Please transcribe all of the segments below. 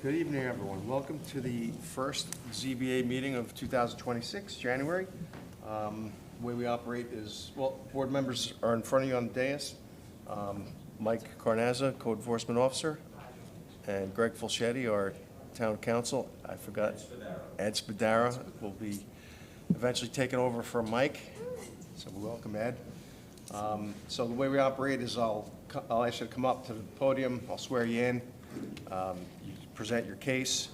Good evening, everyone. Welcome to the first ZBA meeting of 2026, January. The way we operate is, well, board members are in front of you on the dais. Mike Carnazza, Code Enforcement Officer, and Greg Fulchetti, our Town Council. I forgot, Ed Spadara will be eventually taking over from Mike, so we welcome Ed. So the way we operate is I'll ask you to come up to the podium, I'll swear you in. You present your case.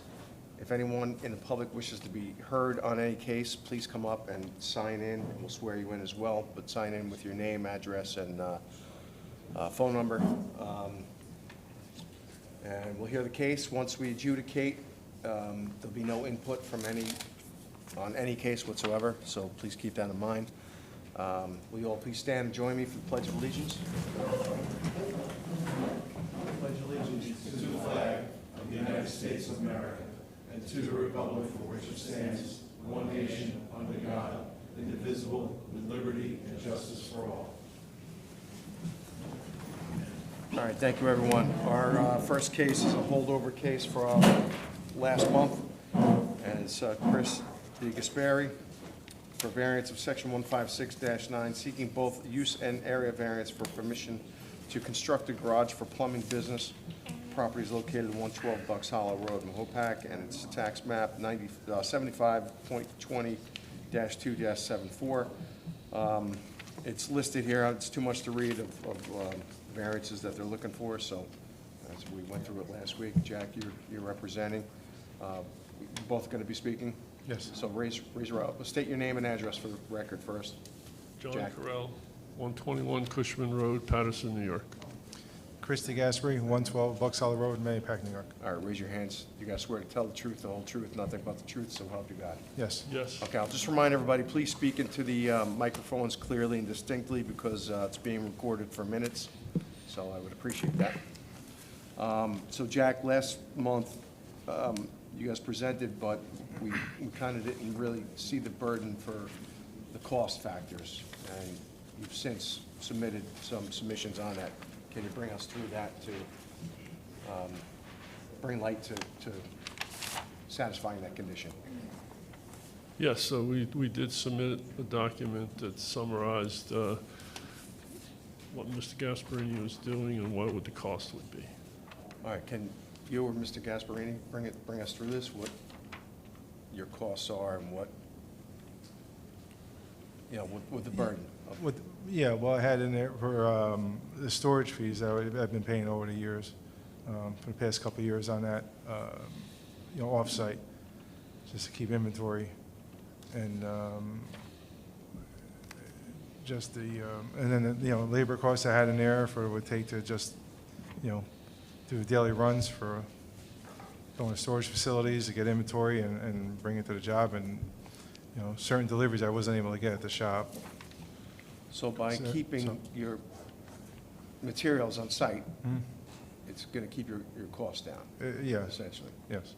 If anyone in the public wishes to be heard on any case, please come up and sign in, and we'll swear you in as well, but sign in with your name, address, and phone number. And we'll hear the case. Once we adjudicate, there'll be no input from on any case whatsoever, so please keep that in mind. Will you all please stand and join me for the Pledge of Allegiance? Pledge allegiance to the flag of the United States of America and to the republic for which it stands, one nation, under God, indivisible, with liberty and justice for all. All right, thank you, everyone. Our first case is a holdover case from last month, and it's Chris DeGasperi for variance of section 156-9, seeking both use and area variance for permission to construct a garage for plumbing business. Property is located at 112 Bucks Hollow Road, Mahopac, and it's tax map 75.20-2-74. It's listed here. It's too much to read of variances that they're looking for, so as we went through it last week. Jack, you're representing. We're both going to be speaking. Yes. So raise your up. State your name and address for the record first. John Jack. Carrell, 121 Cushman Road, Patterson, New York. Chris DeGasperi, 112 Bucks Hollow Road, Mahopac, New York. All right, raise your hands. You got to swear to tell the truth, the whole truth, nothing but the truth, so help you God. Yes. Yes. Okay, I'll just remind everybody, please speak into the microphones clearly and distinctly because it's being recorded for minutes, so I would appreciate that. So Jack, last month, you guys presented, but we kind of didn't really see the burden for the cost factors, and you've since submitted some submissions on that. Can you bring us through that to bring light to satisfying that condition? Yes, so we did submit a document that summarized what Mr. Gasparini was doing and what would the cost would be. All right, can you or Mr. Gasparini bring us through this, what your costs are and what, with the burden? Yeah, well, I had in there for the storage fees that I've been paying over the years, for the past couple of years on that, off-site, just to keep inventory. And just the, and then, labor costs I had in there for what it would take to just, do daily runs for going to storage facilities to get inventory and bring it to the job, and, certain deliveries I wasn't able to get at the shop. So by keeping your materials on site, it's going to keep your costs down, Yeah, essentially. yes.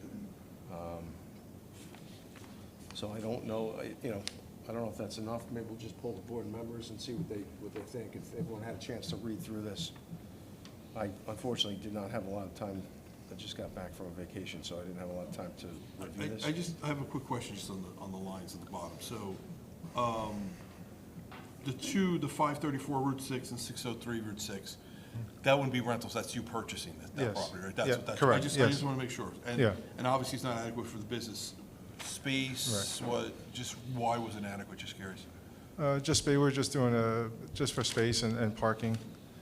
So I don't know, I don't know if that's enough. Maybe we'll just pull the board members and see what they think, if everyone had a chance to read through this. I unfortunately did not have a lot of time. I just got back from a vacation, so I didn't have a lot of time to review this. I have a quick question just on the lines at the bottom. So, the 534 Route 6 and 603 Route 6, that wouldn't be rentals, that's you purchasing that Yes. property, right? That's Yeah, what that's. correct, I just yes. want to make sure. And, Yeah. and obviously it's not adequate for the business space. Just why was it inadequate? Just curious. We were just doing just for space and parking,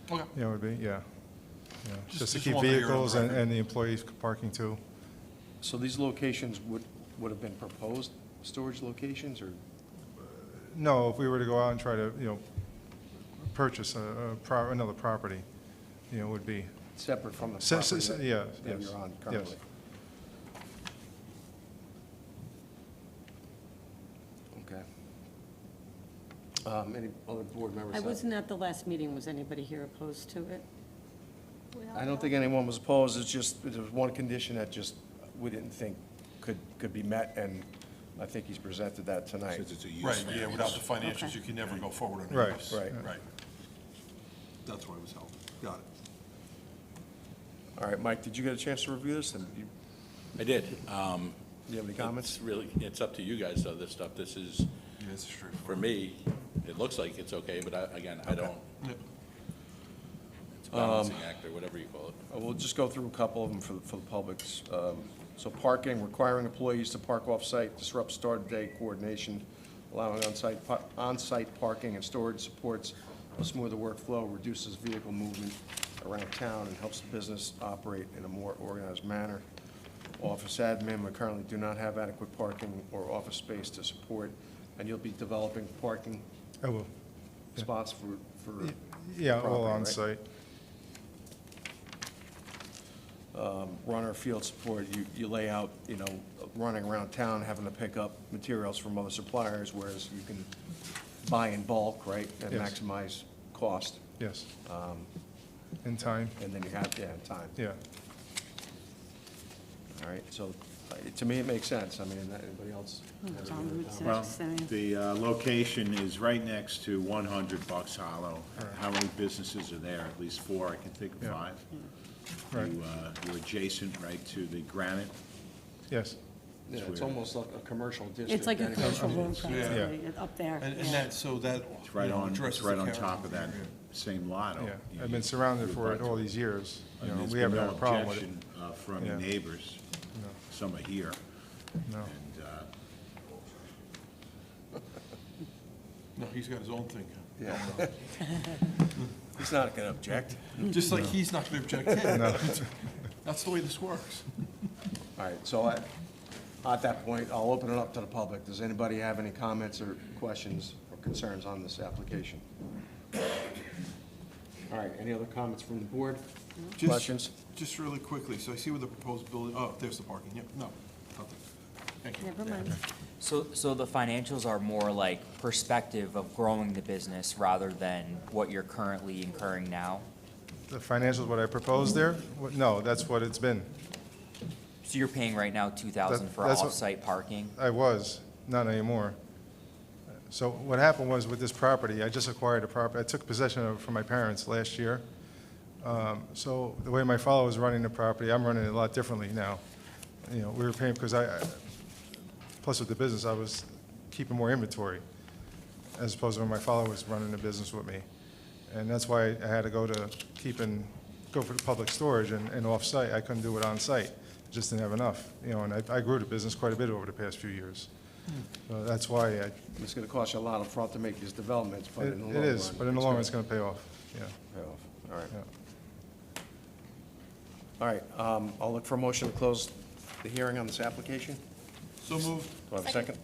Okay. it would be, yeah. Just to just keep wanted to hear it on vehicles the record. and the employees parking too. So these locations would have been proposed storage locations, or? No, if we were to go out and try to, purchase another property, it would be. Separate from the Se- property se- that yeah, that yes, you're on currently? yes. Okay. Any other board members? I have- wasn't at the last meeting. Was anybody here opposed to it? I don't think anyone was opposed. It's just, there was one condition that just, we didn't think could be met, and I think he's presented that tonight. Since it's a use Right, variance. yeah, without the financials, Okay. you can never go forward on a Right, use. right. Right. That's why it was held. Got it. All right, Mike, did you get a chance to review this? And I did. Do you have any comments? It's up to you guys, though, this stuff. This is, Yeah, it's straightforward. for me, it looks like it's okay, but I don't. Yep. It's a balancing act, or whatever you call it. We'll just go through a couple of them for the publics. So parking, requiring employees to park off-site, disrupts start-of-day coordination, allowing on-site parking and storage supports a smoother workflow, reduces vehicle movement around town, and helps the business operate in a more organized manner. Office admin, we currently do not have adequate parking or office space to support, and you'll be developing parking I will. Yeah. spots for Yeah, all property, right? on-site. Runner field support, you lay out, running around town, having to pick up materials from other suppliers, whereas you can buy in bulk, right, and Yes. maximize cost, Yes. In time, and then you have, time. yeah. All right, so to me, it makes sense. I mean, anybody else? have It's any on other Route comments? 6, Well, same. the location is right next to 100 Bucks Hollow. How many businesses are there? At least 4, I can think of Yeah. 5. Right. You're adjacent right to the Granite. Yes. Yeah, it's Swear. almost like a commercial district. It's like a anyway. commercial road Yeah. practically, up there. And yeah. that, so that. It's right you know, on, addresses it's right the on character top of the that area. same lot. Yeah. I've been surrounded for it all these years. And there's We been haven't no had a problem with it. objection from Yeah. your neighbors. No. Some are here. No. And No, he's got his own thing. Yeah. He's not going to object. Just like he's not going to object to No. it. That's the way this works. All right, so at that point, I'll open it up to the public. Does anybody have any comments or questions or concerns on this application? All right, any other comments from the board? Just- Questions? Just really quickly, so I see where the proposed building, oh, there's the parking, yep, no, nothing. Thank you. Never mind. So the financials are more like perspective of growing the business rather than what you're currently incurring now? The financials, what I proposed there? No, that's what it's been. So you're paying right now $2,000 for That's what- off-site parking? I was, not anymore. So what happened was with this property, I just acquired a property, I took possession of it from my parents last year. So the way my father was running the property, I'm running it a lot differently now. We were paying, because plus with the business, I was keeping more inventory, as opposed to when my father was running the business with me. And that's why I had to go for the public storage and off-site. I couldn't do it on-site, just didn't have enough. And I grew the business quite a bit over the past few years. So that's why It's going to cost you a lot up front to make these developments, but in the long it run. is, but in the long run, it's going to pay off, yeah. Pay off. All right. Yeah. All right, I'll look for a motion to close the hearing on this application. So moved. Do I have a second?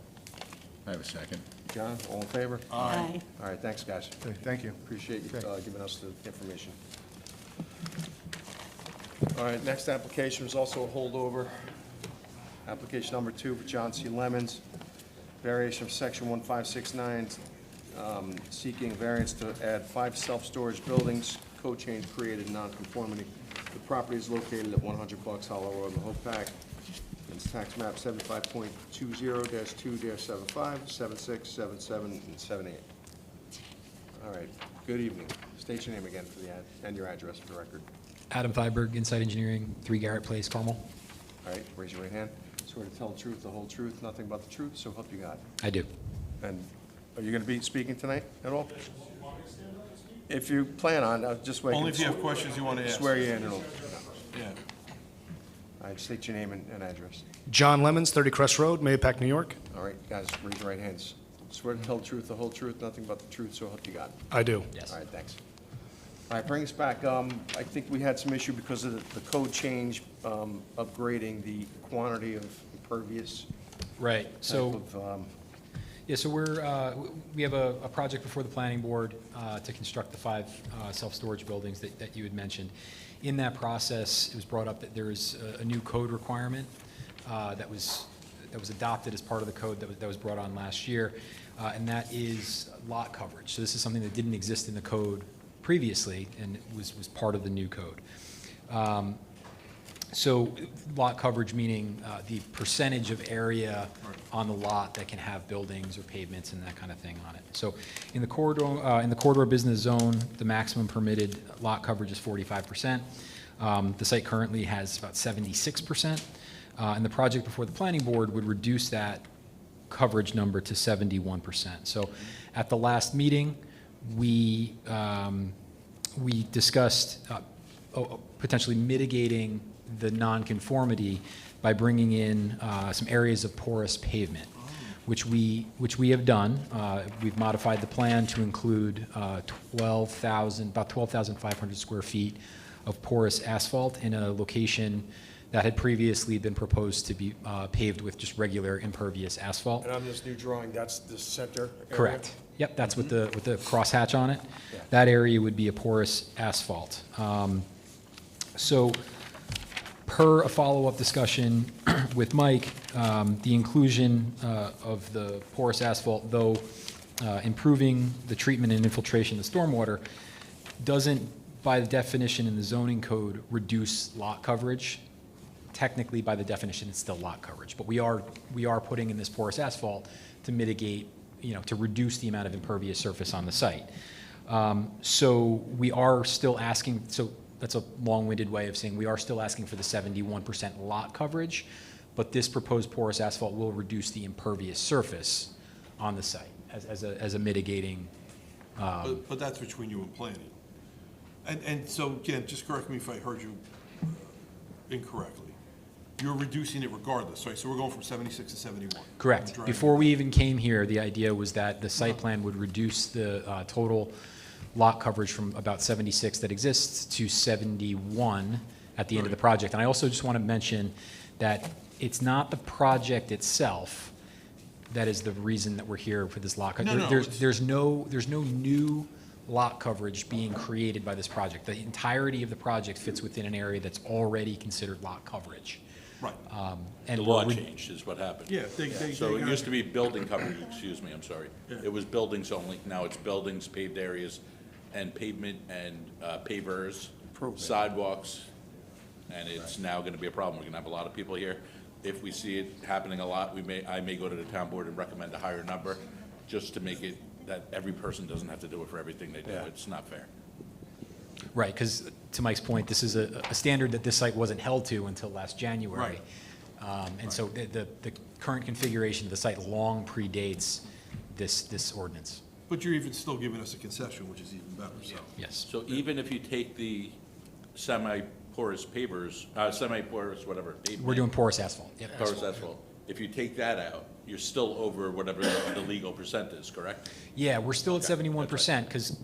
I have a second. John, all in favor? Aye. All right, thanks, guys. Okay, thank you. Appreciate you Okay. giving us the information. All right, next application is also a holdover. Application number 2 for John C. Lemons, variation of section 1569, seeking variance to add 5 self-storage buildings, code change created nonconformity. The property is located at 100 Bucks Hollow Road, Mahopac. It's tax map 75.20-2-75, 76, 77, and 78. All right, good evening. State your name again for the ad, and your address for the record. Adam Feiberg, Inside Engineering, 3 Garrett Place, Carmel. All right, raise your right hand. Swear to tell the truth, the whole truth, nothing but the truth, so help you God. I do. And are you going to be speaking tonight at all? If you plan on, I'll just wait. Only if you have questions you want to ask. Swear you in and all. Yeah. All right, state your name and address. John Lemons, 30 Crest Road, Mahopac, New York. All right, guys, raise your right hands. Swear to tell the truth, the whole truth, nothing but the truth, so help you God. I do. Yes. All right, thanks. All right, bring us back. I think we had some issue because of the code change, upgrading the quantity of impervious Right. type So, of, yeah, so we have a project before the planning board to construct the 5 self-storage buildings that you had mentioned. In that process, it was brought up that there is a new code requirement that was adopted as part of the code that was brought on last year, and that is lot coverage. So this is something that didn't exist in the code previously, and it was part of the new code. So lot coverage meaning the percentage of area on the lot that can have buildings or pavements and that kind of thing on it. So in the corridor business zone, the maximum permitted lot coverage is 45%. The site currently has about 76%. And the project before the planning board would reduce that coverage number to 71%. So at the last meeting, we discussed potentially mitigating the nonconformity by bringing in some areas of porous pavement, which we have done. We've modified the plan to include about 12,500 square feet of porous asphalt in a location that had previously been proposed to be paved with just regular impervious asphalt. And on this new drawing, that's the center area? Correct. Yep, that's with the crosshatch on it. Yeah. That area would be a porous asphalt. So per a follow-up discussion with Mike, the inclusion of the porous asphalt, though improving the treatment and infiltration of the stormwater, doesn't, by the definition in the zoning code, reduce lot coverage. Technically, by the definition, it's still lot coverage. But we are putting in this porous asphalt to mitigate, to reduce the amount of impervious surface on the site. So we are still asking, so that's a long-winded way of saying we are still asking for the 71% lot coverage, but this proposed porous asphalt will reduce the impervious surface on the site as a mitigating. But that's between you and planning. And so, again, just correct me if I heard you incorrectly. You're reducing it regardless, right? So we're going from 76 to 71. Correct. Before we even came here, the idea was that the site plan would reduce the total lot coverage from about 76 that exists to 71 at the end of the project. And I also just want to mention that it's not the project itself that is the reason that we're here for this lot coverage. There's no new lot coverage being created by this project. The entirety of the project fits within an area that's already considered lot coverage. Right. And The law changed is what happened. Yeah. So it used to be building coverage, excuse me, I'm sorry. It was buildings only, now it's buildings, paved areas, and pavement and pavers, sidewalks, and it's now gonna be a problem. We're gonna have a lot of people here. If we see it happening a lot, I may go to the town board and recommend a higher number, just to make it that every person doesn't have to do it for everything they do. It's not fair. Right, because to Mike's point, this is a standard that this site wasn't held to until last January. And so the current configuration of the site long predates this ordinance. But you're even still giving us a concession, which is even better, so. Yes. So even if you take the semi-porous pavers, semi-porous whatever, pavement. We're doing porous asphalt. Yep. Porous asphalt. If you take that out, you're still over whatever the legal percent is, correct? Yeah, we're still at 71% because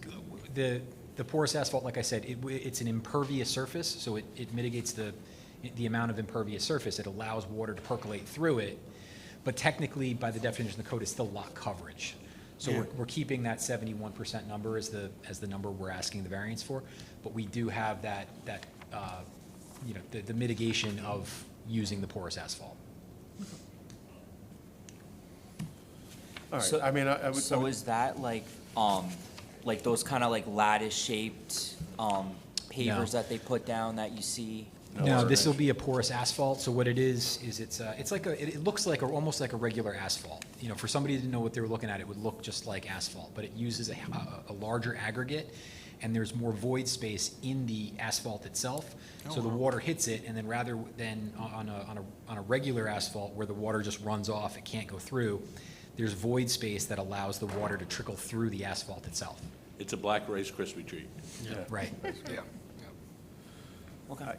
the porous asphalt, like I said, it's an impervious surface, so it mitigates the amount of impervious surface. It allows water to percolate through it, but technically, by the definition of the code, it's still lot coverage. So we're keeping that 71% number as the number we're asking the variance for, but we do have that the mitigation of using the porous asphalt. All right, So- I mean, I would. So is that like those kind of like lattice-shaped pavers that they put down that you see? No, this will be a porous asphalt. So what it is it's like it looks like almost like a regular asphalt. For somebody to know what they were looking at, it would look just like asphalt, but it uses a larger aggregate, and there's more void space in the asphalt itself. So the water hits it, and then rather than on a regular asphalt where the water just runs off, it can't go through. There's void space that allows the water to trickle through the asphalt itself. It's a black Rice Krispie treat. Right. Yeah.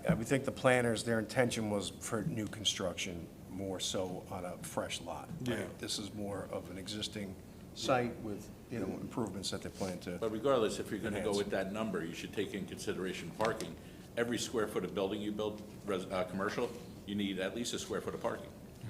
I would think the planners, their intention was for new construction, more so on a fresh lot. Right? Yeah. This is more of an existing site with, improvements that they plan to. But regardless, if you're gonna go Enhance. with that number, you should take in consideration parking. Every square foot of building you build, commercial, you need at least a square foot of parking.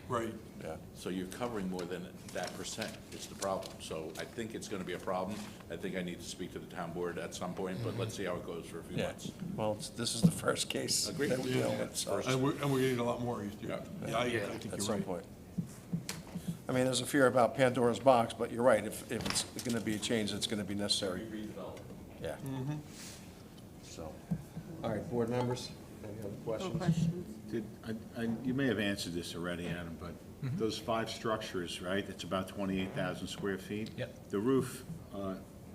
Right. Yeah. So you're covering more than that percent, is the problem. So I think it's gonna be a problem. I think I need to speak to the town board at some point, but let's see how it goes for a few Yeah. months. Well, this is the first case Agreed. that we deal with, so. And we're getting a lot more. Yeah. I think At you're some right. point. I mean, there's a fear about Pandora's box, but you're right, if it's gonna be a change, it's gonna be necessary. Yeah. So, all right, board members, any other No questions? questions? You may have answered this already, Adam, but those 5 structures, right, it's about 28,000 square feet? Yep. The roof,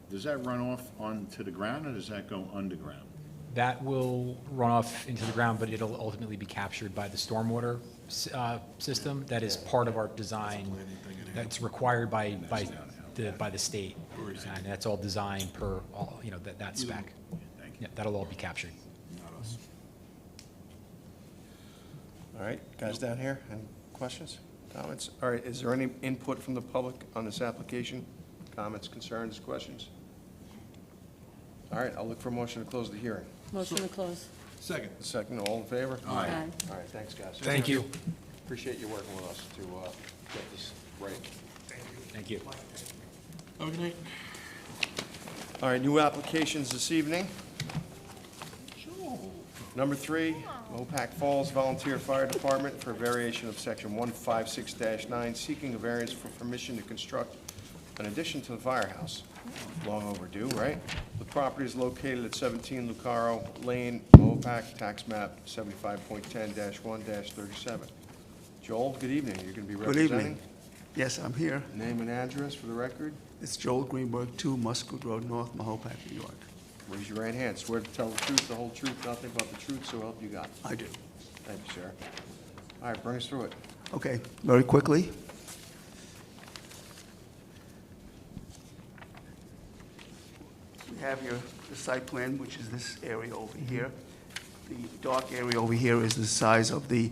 does that run off onto the ground, or does that go underground? That will run off into the ground, but it'll ultimately be captured by the stormwater system. That is part of our design. That's required by the state. And that's all designed per, all that spec. Yeah, that'll all be captured. All right, guys down here, any questions, comments? All right, is there any input from the public on this application? Comments, concerns, questions? All right, I'll look for a motion to close the hearing. Motion to close. Second. Second, all in favor? Aye. All right, thanks, guys. Thank you. Appreciate you working with us to get this right. Thank you. Have a good night. All right, new applications this evening. Number 3, Mahopac Falls Volunteer Fire Department for a variation of section 156-9, seeking a variance for permission to construct an addition to the firehouse. Long overdue, right? The property is located at 17 Lucaro Lane, Mahopac, tax map 75.10-1-37. Joel, good evening. You're going to be Good representing? evening. Yes, I'm here. Name and address for the record. It's Joel Greenberg, 2 Muscoot Road North, Mahopac, New York. Raise your right hand. Swear to tell the truth, the whole truth, nothing but the truth, so help you God. I do. Thank you, sir. All right, bring us through it. Okay, very quickly. We have here the site plan, which is this area over here. The dark area over here is the size of the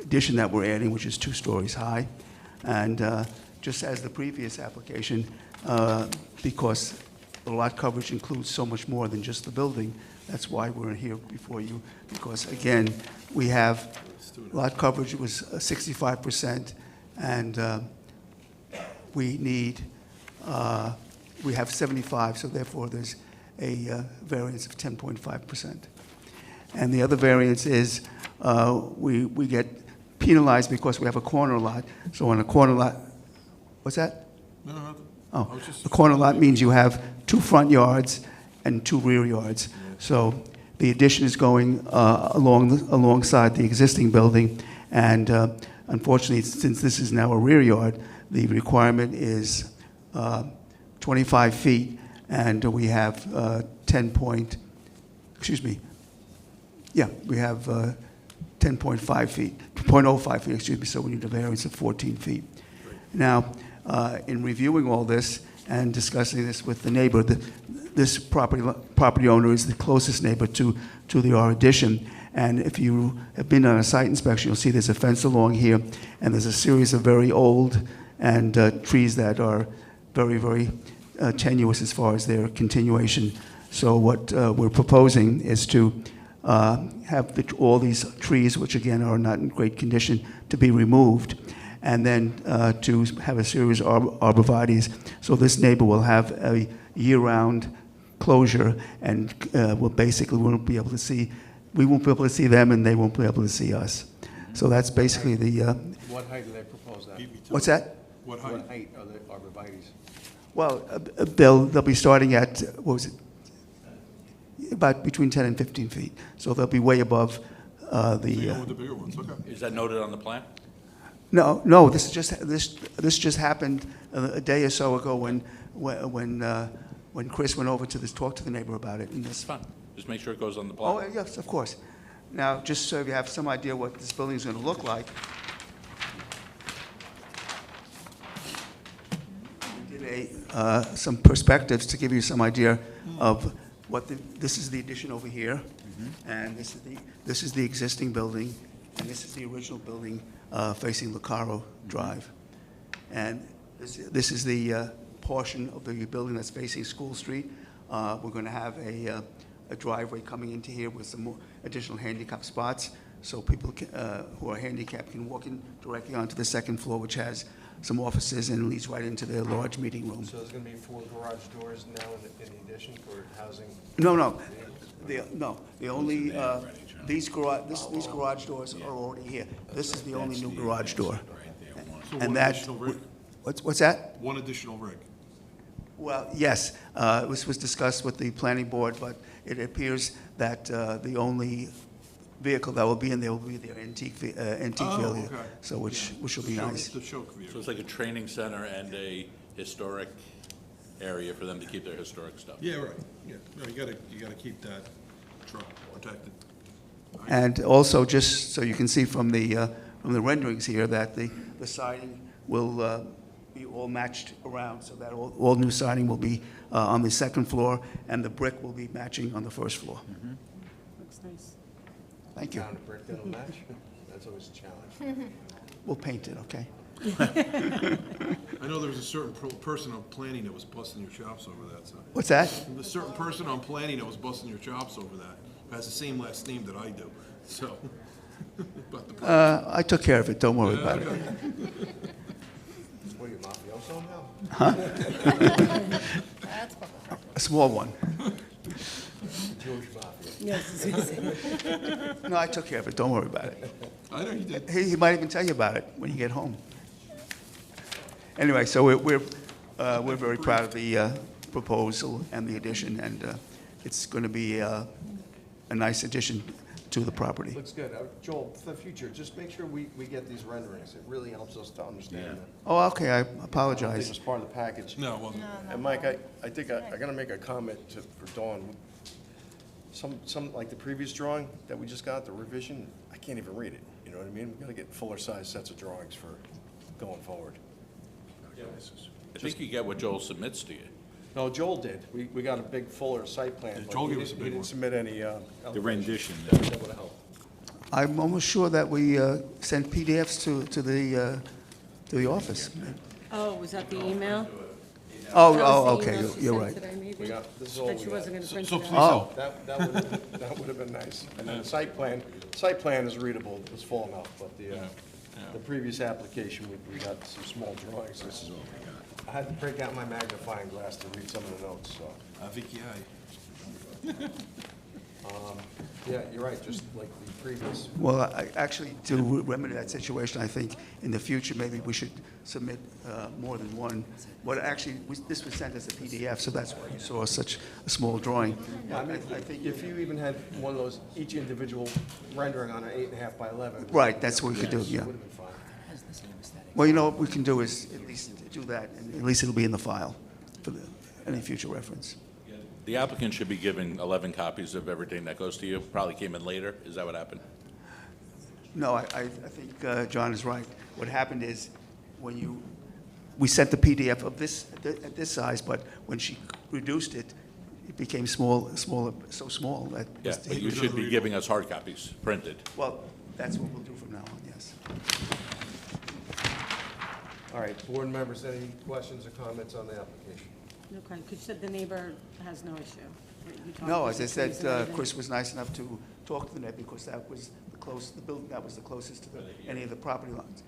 addition that we're adding, which is 2 stories high. And just as the previous application, because the lot coverage includes so much more than just the building, that's why we're here before you, because again, we have, lot coverage was 65%, and we need, we have 75, so therefore there's a variance of 10.5%. And the other variance is we get penalized because we have a corner lot. So on a corner lot, what's that? No, nothing. Oh, I was just- a corner lot means you have 2 front yards and 2 rear yards. So the addition is going alongside the existing building, and unfortunately, since this is now a rear yard, the requirement is 25 feet, and we have 10.5 feet, 0.05 feet, excuse me, so we need a variance of 14 feet. Now, in reviewing all this and discussing this with the neighbor, this property owner is the closest neighbor to our addition. And if you have been on a site inspection, you'll see there's a fence along here, and there's a series of very old and trees that are very, very tenuous as far as their continuation. So what we're proposing is to have all these trees, which again are not in great condition, to be removed, and then to have a series of arborvitaes. So this neighbor will have a year-round closure, and we won't be able to see them, and they won't be able to see us. So that's basically the. What height do they propose that? What's that? What height? What height are the arborvitaes? Well, they'll be starting at, what was it? About between 10 and 15 feet. So they'll be way above So the. you're going with the bigger ones, okay. Is that noted on the plan? No, this just happened a day or so ago when Chris went over to talk to the neighbor about it. And It's fine. Just make sure it goes on the Oh, plan. yes, of course. Now, just so you have some idea what this building is going to look like, we did some perspectives to give you some idea of what this is the addition over here, and this is the existing building, and this is the original building facing Lucaro Drive. And this is the portion of the building that's facing School Street. We're going to have a driveway coming into here with some more additional handicap spots, so people who are handicapped can walk in directly onto the second floor, which has some offices and leads right into their large meeting room. So there's going to be 4 garage doors now in the addition for housing? No. The only, these garage doors are already here. This is the only new garage door. So And one that, additional rig? what's that? One additional rig. Well, yes, this was discussed with the planning board, but it appears that the only vehicle that will be in there will be their antique vehicle, okay. so which will be nice. The show So vehicle. it's like a training center and a historic area for them to keep their historic stuff. Yeah, right, yeah, no, you gotta keep that truck protected. And also, just so you can see from the renderings here, that the siding will be all matched around, so that all new siding will be on the second floor, and the brick will be matching on the first floor. Looks nice. Thank you. Down to brick that'll match. That's always a challenge. We'll paint it, okay? I know there was a certain person on planning that was busting your chops over that, so. What's that? There was a certain person on planning that was busting your chops over that, who has the same last name that I do, so. But the I took care of it, don't worry about it. What are you, mafioso now? A small one. Jewish mafia. Yes. No, I took care of it, don't worry about it. I know you did. He might even tell you about it when you get home. Anyway, so we're very proud of the proposal and the addition, and it's going to be a nice addition to the property. Looks good. Joel, for the future, just make sure we get these renderings. It really helps us to understand that. Oh, okay, I I think it apologize. was part of the package. No, it wasn't. And Mike, I think I gotta make a comment for Dawn. Some, like the previous drawing that we just got, the revision, I can't even read it, you know what I mean? We gotta get fuller size sets of drawings for going forward. I think you get what Joel submits to you. No, Joel did. We got a big fuller site plan. Yeah, but Joel he gave us a didn't- big He one. didn't submit any, The elevations. rendition. That would've helped. I'm almost sure that we sent PDFs to the office. Oh, was that the email? Oh, That was the okay, email she you're sent right. today, maybe? We got, this is all That we she got. wasn't gonna print So it please out. Oh, That would've been nice. And then the site plan is readable, it was full enough, but the previous application, we got some small drawings. This is all we got. I had to break out my magnifying glass to read some of the notes, so. Yeah, you're right, just like the previous. well, actually, to remedy that situation, I think in the future, maybe we should submit more than one. Well, actually, this was sent as a PDF, so that's why you saw such a small drawing. I mean, I think if you even had one of those, each individual rendering on an 8.5 by 11. Right, that's what we could do, yeah. Would've been fine. Well, you know, what we can do is at least do that, and at least it'll be in the file for any future reference. The applicant should be giving 11 copies of everything that goes to you. Probably came in later. Is that what happened? No, I think John is right. What happened is, we sent the PDF of this, at this size, but when she reduced it, it became smaller, so small that. Yeah, but you should be giving us hard copies, printed. Well, that's what we'll do from now on, yes. All right, board members, any questions or comments on the application? Okay, because you said the neighbor has no issue. You talked No, about as I the said, trees and everything. Chris was nice enough to talk to the neighbor, because that was the building that was the closest to any of the property lines.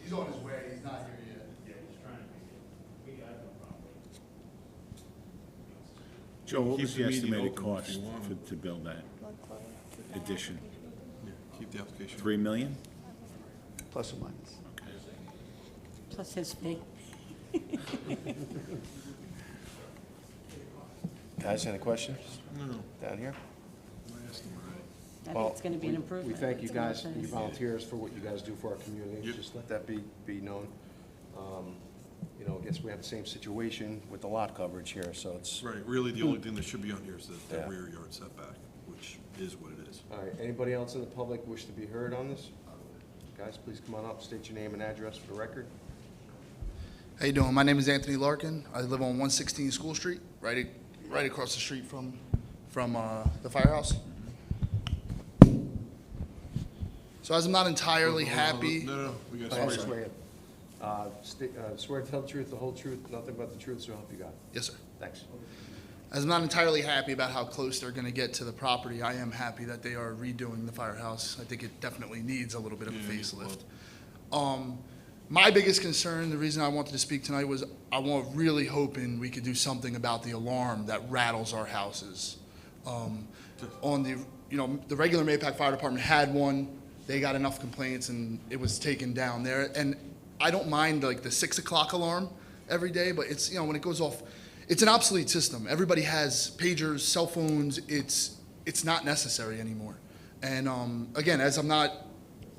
He's on his way, he's not here yet. Yeah, he's trying to be here. We got no problem. Joe, what Keep was the the meeting estimated open if cost you want. to build that addition? Yeah, keep the application. 3 million? Plus or minus. Plus his fee. Guys, any questions? No, Down here? I asked them already. I Well, think it's going to be an improvement. We thank you It's gonna guys, say. you volunteers, for what you guys do for our community. Yep. Just let that be known. You know, I guess we have the same situation with the lot coverage here, so it's, Right, really, the only thing that should be on here is the Yeah. rear yard setback, which is what it is. all right, anybody else in the public wish to be heard on this? Guys, please come on up, state your name and address for the record. How you doing? My name is Anthony Larkin. I live on 116 School Street, right across the street from the firehouse. So as I'm not entirely happy. No, we got Oh, to swear in. Swear to tell the truth, the whole truth, nothing but the truth, so help you God. Yes, sir. Thanks. As I'm not entirely happy about how close they're going to get to the property, I am happy that they are redoing the firehouse. I think it definitely needs a little bit of a Yeah, it needs facelift. My biggest concern, the reason I wanted to speak tonight was really hoping we could do something about the alarm that rattles our houses. On the regular Mahopac Fire Department had one. They got enough complaints and it was taken down there. And I don't mind like the 6 o'clock alarm every day, but it's, when it goes off, it's an obsolete system. Everybody has pagers, cell phones. It's not necessary anymore. And again, as I'm not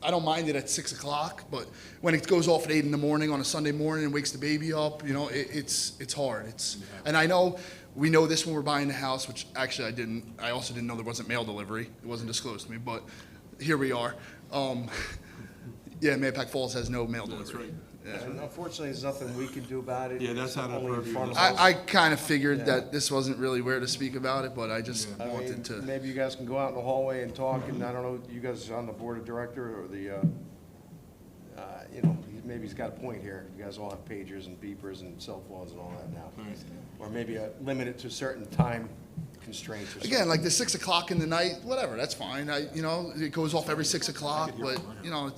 I don't mind it at 6 o'clock, but when it goes off at 8 in the morning on a Sunday morning and wakes the baby up, you know, it's hard. And I know, we know this when we're buying the house, which actually I also didn't know there wasn't mail delivery. It wasn't disclosed to me, but here we are. Yeah, Mahopac Falls has no mail delivery. That's right. And unfortunately, there's nothing we can do about it. Yeah, that's out of Only in purview. front of us. I kind of figured that this wasn't really where to speak about it, but I just I mean, wanted to. maybe you guys can go out in the hallway and talk, and I don't know, you guys on the board of director or the, you know, maybe he's got a point here. You guys all have pagers and beepers and cell phones and all that now. Or maybe limit it to certain time constraints or something. Again, like the 6 o'clock in the night, whatever, that's fine. You know, it goes off every 6 o'clock, but, you know,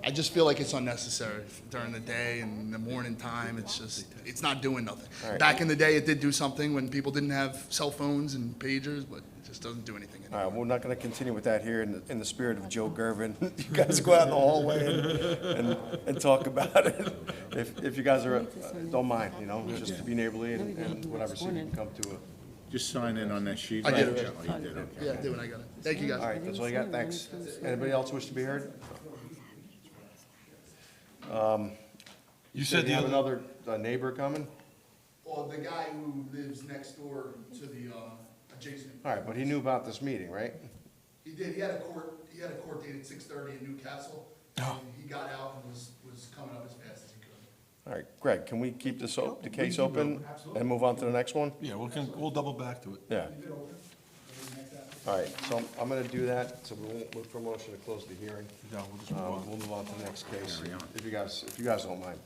I just feel like it's unnecessary during the day and in the morning time. It's not doing nothing. All right. Back in the day, it did do something when people didn't have cell phones and pagers, but it just doesn't do anything All anymore. right, we're not gonna continue with that here in the spirit of Joe Gervin. You guys go out in the hallway and talk about it. If you guys are, don't mind, you know, just to be neighborly and whatever, so you can come to a. Just sign in on that sheet. I did it. Oh, you did, okay. Yeah, I did when I got it. Thank you, guys. All right, that's all you got, thanks. Anybody else wish to be heard? You said You the have other, another neighbor coming? Well, the guy who lives next door to the adjacent. All right, but he knew about this meeting, right? He did. He had a court date at 6:30 in Newcastle. And he got out and was coming up as fast as he could. All right, Greg, can we keep this, the case open and move on to the next one? yeah, we'll double back to it. Yeah. All right, so I'm gonna do that, so we won't look for a motion to close the hearing. No, we'll just move on. We'll move on to the next case, if you guys don't mind.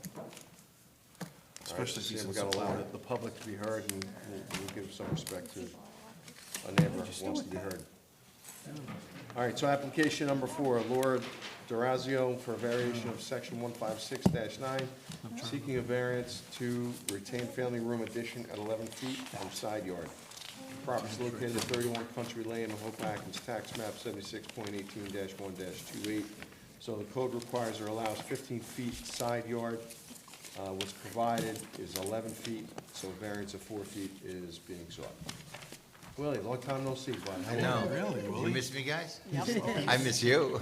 Especially if he's We in gotta allow support. the public to be heard, and we'll give some respect to a neighbor who wants to be heard. All right, so application number 4, Laura Durazio for a variation of section 156-9, seeking a variance to retain family room addition at 11 feet from side yard. Property is located at 31 Country Lane, Mahopac, and it's tax map 76.18-1-28. So the code requires or allows 15 feet side yard. What's provided is 11 feet, so a variance of 4 feet is being sought. Willie, long time no see, bud. How are you? No. Really, You Willie? miss me, guys? I miss you. You're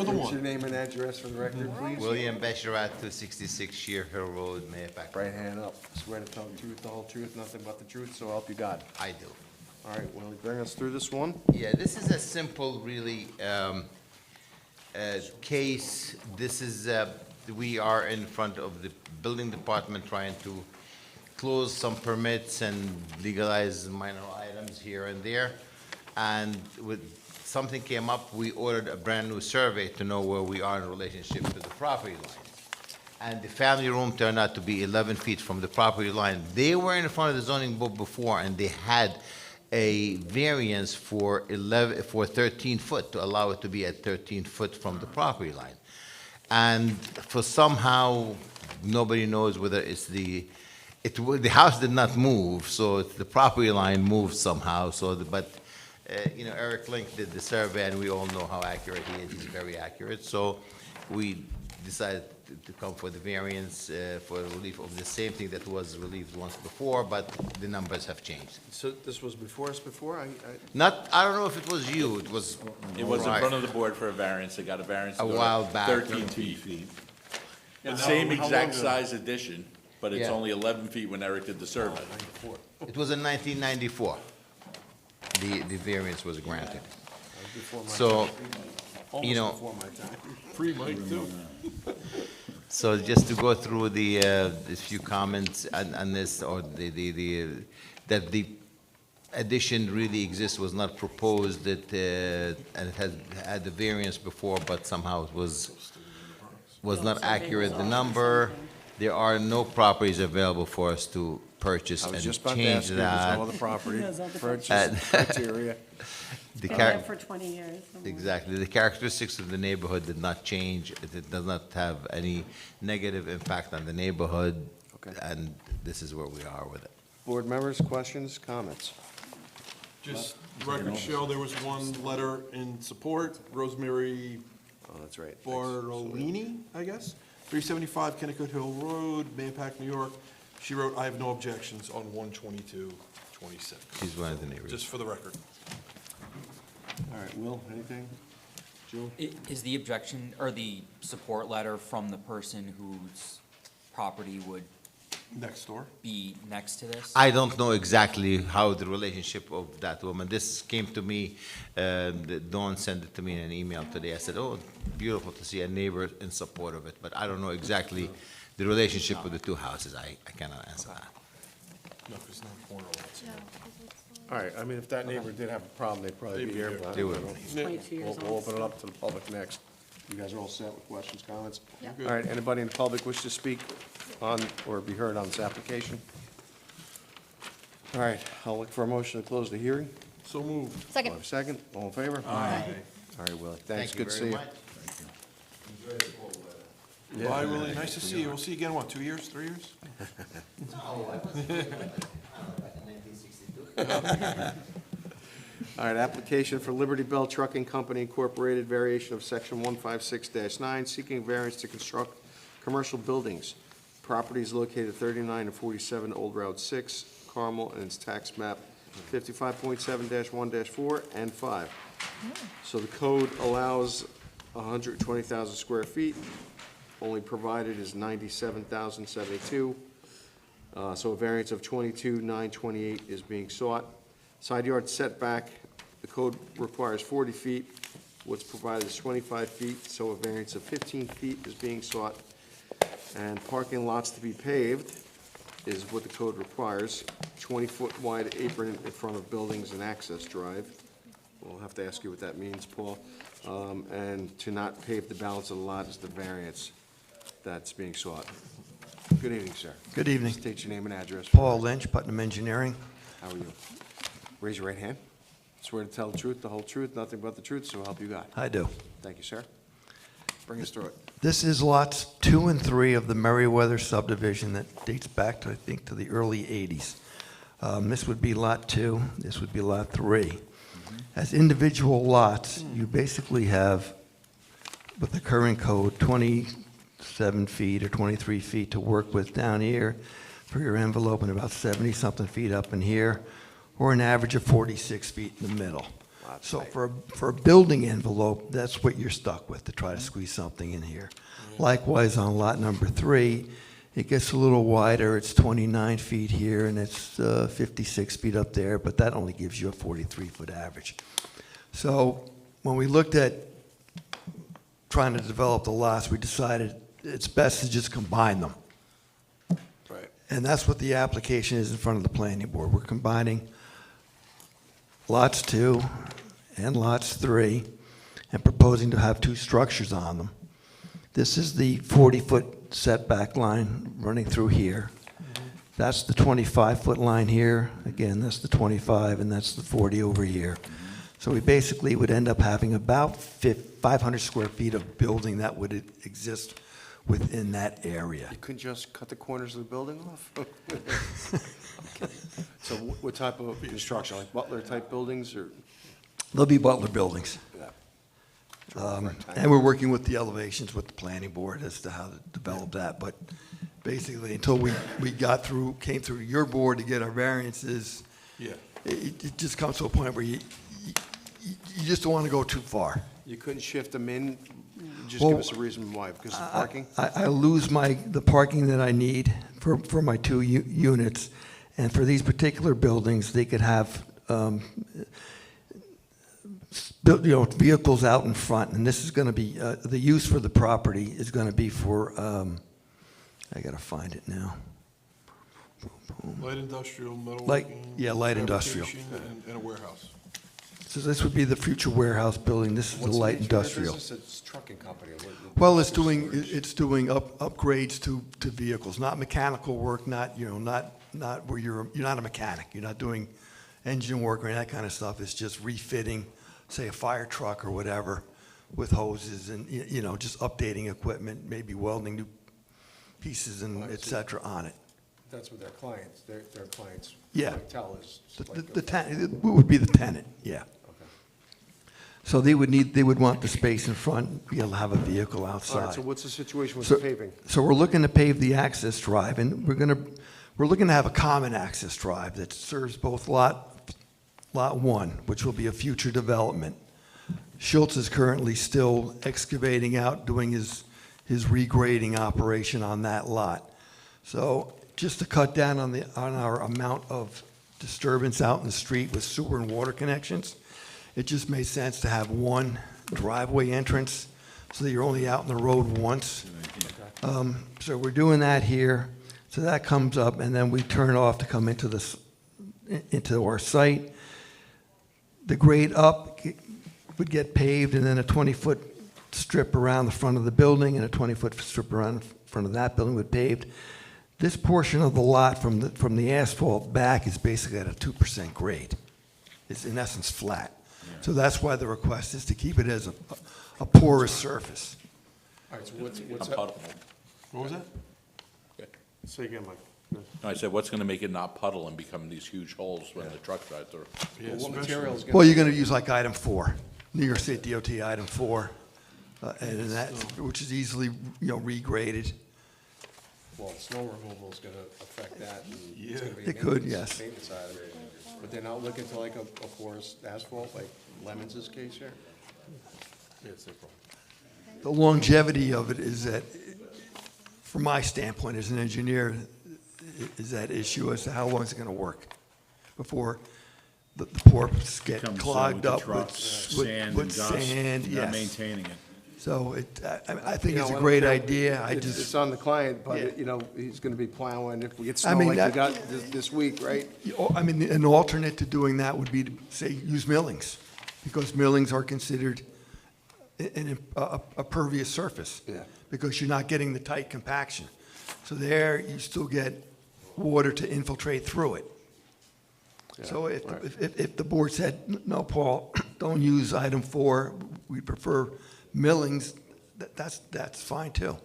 the What's your one. name and address for the record, please? William Besherat, 266 Sheer Hill Road, Mahopac. Right hand up. Swear to tell the truth, the whole truth, nothing but the truth, so help you God. I do. All right, Willie, bring us through this one. Yeah, this is a simple, really, case. This is, we are in front of the building department trying to close some permits and legalize minor items here and there. And with, something came up, we ordered a brand-new survey to know where we are in relationship to the property line. And the family room turned out to be 11 feet from the property line. They were in front of the zoning board before, and they had a variance for 13 foot, to allow it to be at 13 foot from the property line. And for somehow, nobody knows whether it's the house did not move, so the property line moved somehow, you know, Eric Link did the survey, and we all know how accurate he is. He's very accurate. So we decided to come for the variance for relief of the same thing that was relieved once before, but the numbers have changed. So this was before us before? I don't know if it was you, it was. It was in front of the board for a variance, they got a variance. to A go to while back. 13 feet. The same exact size addition, but it's Yeah. only 11 feet when Eric did the survey. It was in 1994. The variance was granted. Before my So, time. you know, Almost before my time. Free Mike, too. so just to go through the few comments on this, or that the addition really exists, was not proposed, that, and it had the variance before, but somehow it was not accurate, the number. There are no properties available for us to purchase I was and just about to change ask you, there's no that. other property, There's other purchase criteria. The Been char- there for 20 years. or more. Exactly. The characteristics of the neighborhood did not change. It does not have any negative impact on the neighborhood. Okay. And this is where we are with it. Board members, questions, comments? Just record show, there was one letter in support, RoseMarie Oh, that's right. Bartolini, I guess, 375 Kennecote Hill Road, Mahopac, New York. She wrote, "I have no objections" on 12226. She's one of the neighbors. Just for the record. All right, Will, anything? Is the objection or the support letter from the person whose property would Next door? be next to this? I don't know exactly how the relationship of that woman, this came to me, Dawn sent it to me in an email today. I said, oh, beautiful to see a neighbor in support of it, but I don't know exactly the relationship with the two houses. I cannot answer that. No, because it's not corner lots. All right, I mean, if that neighbor did have a problem, they'd probably be here, but They would. we'll 22 years we'll old. open it up to the public next. You guys are all set with questions, comments? Yeah. All right, anybody in the public wish to speak on or be heard on this application? All right, I'll look for a motion to close the hearing. So moved. Do I Second. have a second? All in favor? Aye. All right, Willie, thanks, Thank you good to very see you. much. Bye, Willie, nice to see you. We'll see you again, what, 2 years, 3 years? All right, application for Liberty Bell Trucking Company Incorporated, variation of section 156-9, seeking variance to construct commercial buildings. Property is located at 39 and 47 Old Route 6, Carmel, and it's tax map 55.7-1-4 and 5. So the code allows 120,000 square feet, only provided is 97,072. So a variance of 22,928 is being sought. Side yard setback, the code requires 40 feet. What's provided is 25 feet, so a variance of 15 feet is being sought. And parking lots to be paved is what the code requires. 20-foot wide apron in front of buildings and access drive. We'll have to ask you what that means, Paul. And to not pave the balance of the lot is the variance that's being sought. Good evening, sir. Good evening. State your name and address. Paul Lynch, Putnam Engineering. How are you? Raise your right hand. Swear to tell the truth, the whole truth, nothing but the truth, so help you God. I do. Thank you, sir. Bring us through it. This is lots 2 and 3 of the Meriwether subdivision that dates back to, I think, to the early 80s. This would be Lot 2, this would be Lot 3. As individual lots, you basically have, with the current code, 27 feet or 23 feet to work with down here for your envelope and about 70-something feet up in here, or an average of 46 feet in the middle. So for a building envelope, that's what you're stuck with, to try to squeeze something in here. Likewise, on lot number 3, it gets a little wider, it's 29 feet here, and it's 56 feet up there, but that only gives you a 43-foot average. So when we looked at trying to develop the lots, we decided it's best to just combine them. Right. And that's what the application is in front of the planning board. We're combining lots 2 and lots 3 and proposing to have 2 structures on them. This is the 40-foot setback line running through here. That's the 25-foot line here. Again, that's the 25, and that's the 40 over here. So we basically would end up having about 500 square feet of building that would exist within that area. You couldn't just cut the corners of the building off? So what type of construction, like Butler-type buildings, or? There'll be Butler buildings. Yeah. And we're working with the elevations with the planning board as to how to develop that. But basically, until we came through your board to get our variances, Yeah. it just comes to a point where you just don't want to go too far. You couldn't shift them in? Just Well, give us a reason why, because of parking? I lose the parking that I need for my 2 units. And for these particular buildings, they could have, vehicles out in front. And this is going to be, the use for the property is going to be for, I got to find it now. Light industrial, metalworking. Light industrial. fabrication, And a warehouse. So this would be the future warehouse building. This is the What's light nature of your industrial. business? It's trucking company. Well, it's doing upgrades to vehicles, not mechanical work, not where you're not a mechanic. You're not doing engine work or any of that kind of stuff. It's just refitting, say, a fire truck or whatever with hoses and, just updating equipment, maybe welding new pieces and et cetera on it. That's what their clients, their clients. Yeah. Tell is. It would be the tenant, yeah. So they would want the space in front, be able to have a vehicle All right, outside. so what's the situation with So- the paving? So we're looking to pave the access drive, and we're looking to have a common access drive that serves both lot 1, which will be a future development, Schultz is currently still excavating out, doing his regrading operation on that lot. So just to cut down on our amount of disturbance out in the street with sewer and water connections, it just made sense to have one driveway entrance so that you're only out in the road once. So we're doing that here. So that comes up, and then we turn off to come into our site. The grade up would get paved, and then a 20-foot strip around the front of the building, and a 20-foot strip around the front of that building would paved. This portion of the lot from the asphalt back is basically at a 2% grade. It's in essence flat. So that's why the request is to keep it as a porous surface. All right, so what's Not up? puddle. What was that? Say again, Mike. No, I said, what's gonna make it not puddle and become these huge holes when the truck drives through? Yeah, What especially- material is Well, going you're going to use like item 4, New York State DOT item 4, and that, which is easily, regraded. well, snow removal is going to affect that. And it's gonna be It could, maintenance- yes. maintenance item. But they're not looking to like a porous asphalt, like Lemons' case here? Yeah, it's their problem. The longevity of it is that, from my standpoint as an engineer, is that issue as to how long is it going to work before the ports get Comes clogged with up the trucks, with sand with and dust. sand, Not yes. maintaining it. So I think You it's know, a I great don't care. idea. It's on the client, Yeah. but, he's going to be plowing if we get I snow mean, like we that- got this week, right? I mean, an alternate to doing that would be to, say, use millings, because millings are considered a pervious surface. Yeah. Because you're not getting the tight compaction. So there, you still get water to infiltrate through it. So right. if the board said, no, Paul, don't use item 4, we prefer millings, that's fine too.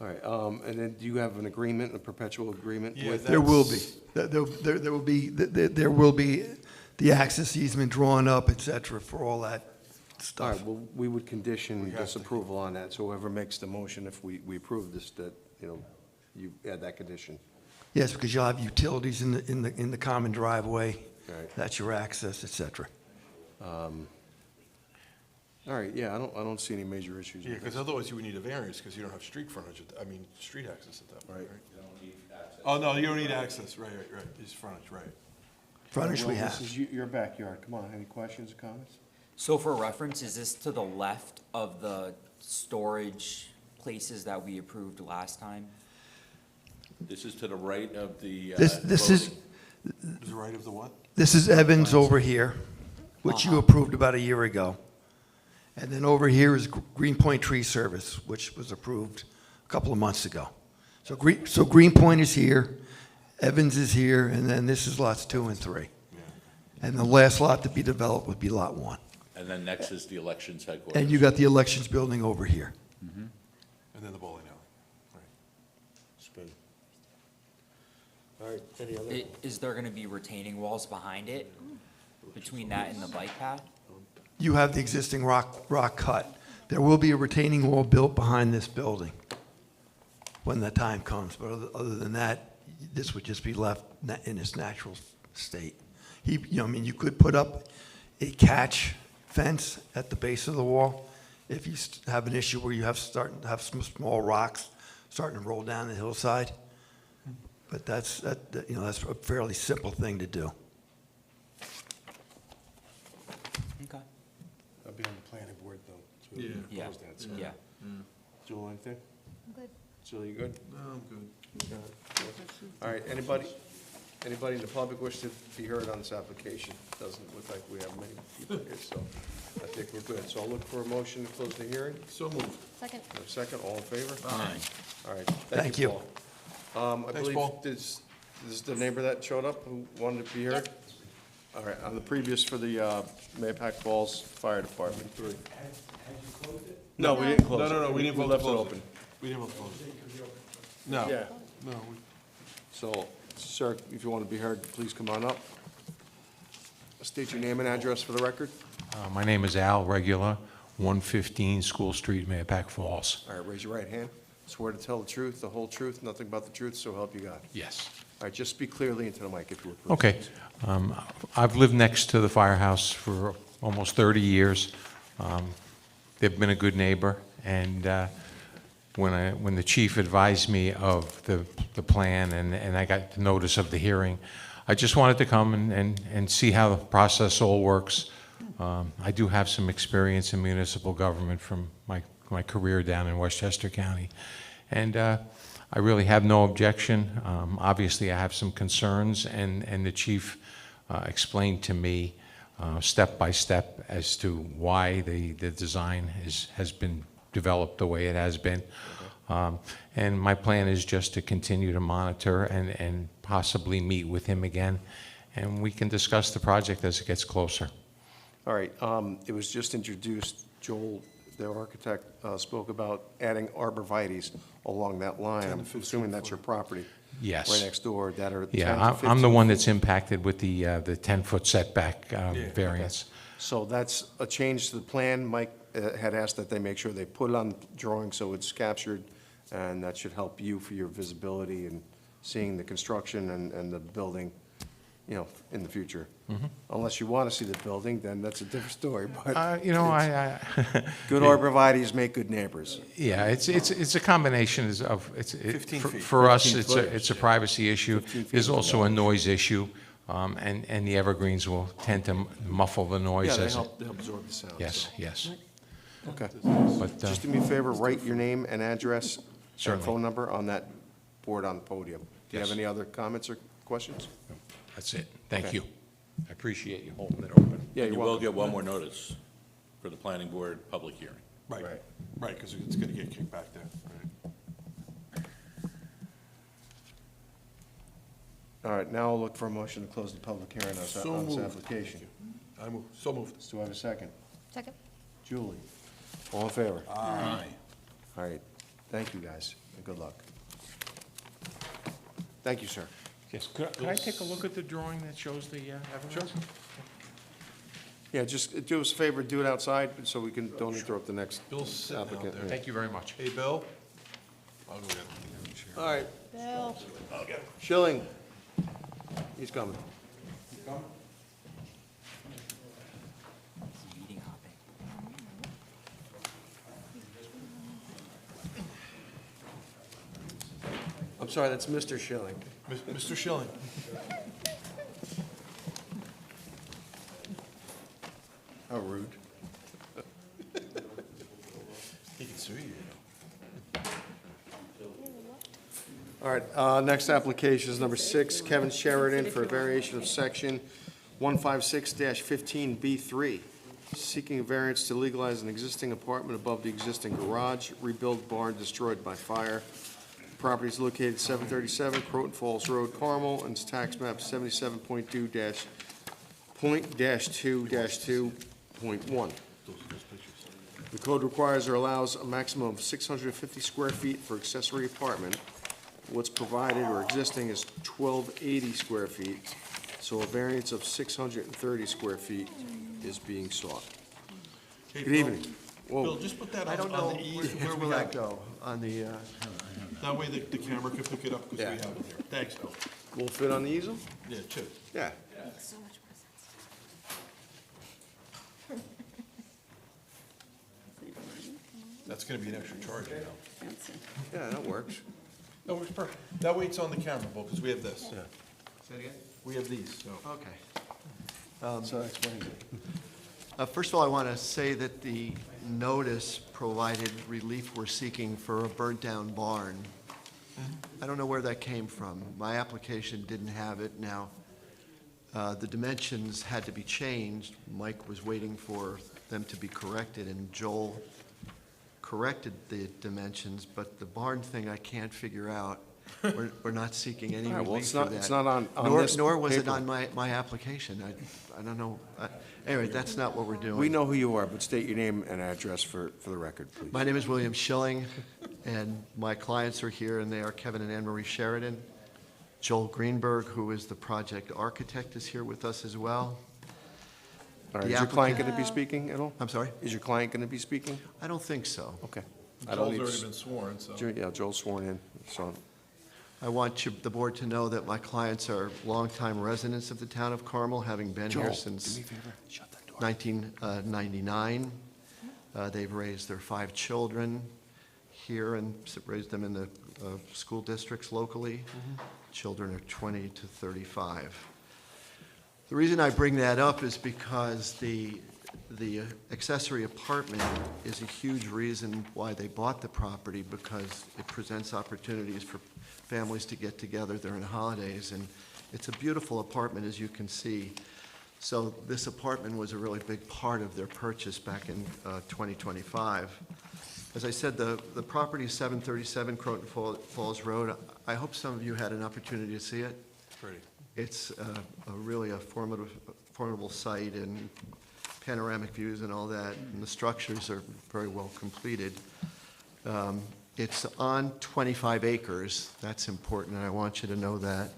All right, and then do you have an agreement, a perpetual agreement Yeah, with? There will be. There will be the access easement drawn up, et cetera, for all that All stuff. right, well, we would condition disapproval on that, so whoever makes the motion, if we approve this, that, you add that condition. Yes, because you'll have utilities in the common driveway. Right. That's your access, et cetera. All right, yeah, I don't see any major issues Yeah, with because this. otherwise you would need a variance, because you don't have street frontage, street access at that point, Right. right? Oh, no, you don't need access, right, it's frontage, right. Frontage we Well, have. This is your backyard, come on, any questions or comments? So for reference, is this to the left of the storage places that we approved last time? This is to the right of the, This is, voting. Is it right of the what? this is Evans over here, which you approved about a year ago. And then over here is Greenpoint Tree Service, which was approved a couple of months ago. So Greenpoint is here, Evans is here, and then this is lots 2 and 3. And the last lot to be developed would be lot 1. And then next is the elections headquarters. And you got the elections building over here. And then the bowling alley, right. Spin. All right, any other? Is there gonna be retaining walls behind it, between that and the bike path? You have the existing rock cut. There will be a retaining wall built behind this building when the time comes, but other than that, this would just be left in its natural state. You could put up a catch fence at the base of the wall if you have an issue where you have some small rocks starting to roll down the hillside. But that's a fairly simple thing to do. Okay. I'll be on the planning board, though. so we Yeah. can Yeah, close that, so. yeah. Jill, anything? Good. Jill, you good? No, I'm good. All right, anybody in the public wish to be heard on this application? Doesn't look like we have many people here, so I think we're good. So I'll look for a motion to close the hearing. So moved. Second. Have a second, all in favor? Aye. All right, Thank thank you. you, Paul. I Thanks, believe Paul. this is the neighbor that showed up who wanted to be heard? All right, on the previous for the Mahopac Falls Fire Department. No, we didn't close it. No, we didn't vote to left it close open. it. We didn't vote to close it. No. Yeah. No, So, sir, if you want to be heard, please come on up. State your name and address for the record. My name is Al Regula, 115 School Street, Mahopac Falls. All right, raise your right hand. Swear to tell the truth, the whole truth, nothing but the truth, so help you God. Yes. All right, just speak clearly into the mic if you would, please. Okay. I've lived next to the firehouse for almost 30 years. They've been a good neighbor, and when the chief advised me of the plan and I got the notice of the hearing, I just wanted to come and see how the process all works. I do have some experience in municipal government from my career down in Westchester County, and I really have no objection. Obviously, I have some concerns, and the chief explained to me step by step as to why the design has been developed the way it has been. And my plan is just to continue to monitor and possibly meet with him again, and we can discuss the project as it gets closer. All right, it was just introduced, Joel, their architect, spoke about adding arborvitaes along that line. I'm assuming that's your property. Yes. Right next door, that are 10 to Yeah, 15 I'm the one feet. that's impacted with the 10-foot setback variance. So that's a change to the plan. Mike had asked that they make sure they put it on the drawing so it's captured, and that should help you for your visibility and seeing the construction and the building, you know, in the future. Unless you want to see the building, then that's a different story, but. You know, I Good arborvitaes make good neighbors. Yeah, it's a combination of, 15 feet. for us, 15 it's a privacy issue. 15 feet There's is also a noise issue, and the evergreens will tend to muffle the noise. Yeah, they as it- help absorb the sound. Yes, so. yes. Okay. But, Just do me a favor, write your name and address and Certainly. phone number on that board on the podium. Do you have Yes. any other comments or questions? That's it. Thank Okay. you. I appreciate you holding it open. Yeah, You you're will welcome. get one more notice for the planning board public hearing. Right, right, because it's gonna get kicked back there. All right, now I'll look for a motion to close the public hearing on So on this moved. application. I move, so moved. Do I have a second? Second. Julie? All in favor? Aye. All right, thank you, guys, and good luck. Thank you, sir. Yes, could I take a look at the drawing that shows the evergreens? Yeah, just do us a favor, do it outside, so we don't interrupt the next Bill's sitting out applicant. there. Thank you very much. Hey, Bill? I'll go get him. All right, Bill. Schilling. He's coming. Meeting hopping. I'm sorry, that's Mr. Schilling. Mr. Schilling? How rude. He can sue you. All right, next application is number 6, Kevin Sheridan for a variation of section 156-15B3, seeking a variance to legalize an existing apartment above the existing garage, rebuild barn destroyed by fire. Property is located 737 Croton Falls Road, Carmel, and it's tax map 77.2-2-2.1. The code requires or allows a maximum of 650 square feet for accessory apartment. What's provided or existing is 1280 square feet, so a variance of 630 square feet is being sought. Hey, Good Bill. evening. Whoa. Bill, just put that I on don't know, the easel. where will that go? On the, That way the camera can pick it up because we Yeah. have it here. Thanks, Bill. Will it fit on the easel? Yeah, cheers. Yeah. That's gonna be an extra charge, you know. Yeah, that works. That works perfect. That way it's on the camera, Bill, because we have this. Yeah. say it again? We have these, so. Okay. So that explains it. First of all, I want to say that the notice provided relief we're seeking for a burnt-down barn. I don't know where that came from. My application didn't have it. Now, the dimensions had to be changed. Mike was waiting for them to be corrected, and Joel corrected the dimensions, but the barn thing I can't figure out. We're not seeking any All right, well, relief it's for not- that. it's not on this Nor was it paper. on my application. I don't know. Anyway, that's not what we're doing. We know who you are, but state your name and address for the record, please. My name is William Schilling, and my clients are here, and they are Kevin and Anne Marie Sheridan. Joel Greenberg, who is the project architect, is here with us as well. All right, the is your client applicant- going to be speaking at all? I'm sorry? Is your client going to be speaking? I don't think so. Okay. I don't Joel's need already s- been sworn, so. Yeah, Joel's sworn in, so, I want the board to know that my clients are longtime residents of the town of Carmel, having been here Joel, since do me a favor, shut that door. 1999. They've raised their 5 children here and raised them in the school districts locally. Children are 20 to 35. The reason I bring that up is because the accessory apartment is a huge reason why they bought the property, because it presents opportunities for families to get together during holidays, and it's a beautiful apartment, as you can see. So this apartment was a really big part of their purchase back in 2025. As I said, the property is 737 Croton Falls Road. I hope some of you had an opportunity to see it. Pretty. It's really a formidable site, and panoramic views and all that, and the structures are very well completed. It's on 25 acres. That's important, and I want you to know that.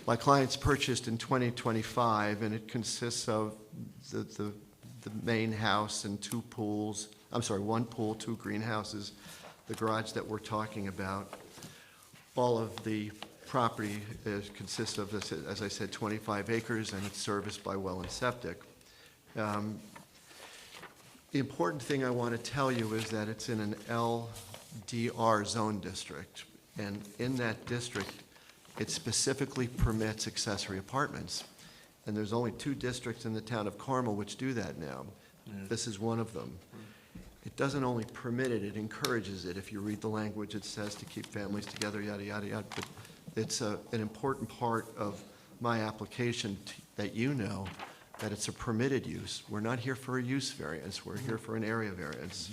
My clients purchased in 2025, and it consists of the main house and 2 pools. I'm sorry, 1 pool, 2 greenhouses, the garage that we're talking about. All of the property consists of, as I said, 25 acres, and it's serviced by well and septic. The important thing I want to tell you is that it's in an LDR zone district, and in that district, it specifically permits accessory apartments. And there's only 2 districts in the town of Carmel which do that now. This is one of them. It doesn't only permit it, it encourages it. If you read the language, it says to keep families together, yada, yada, yada. But it's an important part of my application that you know that it's a permitted use. We're not here for a use variance, we're here for an area variance.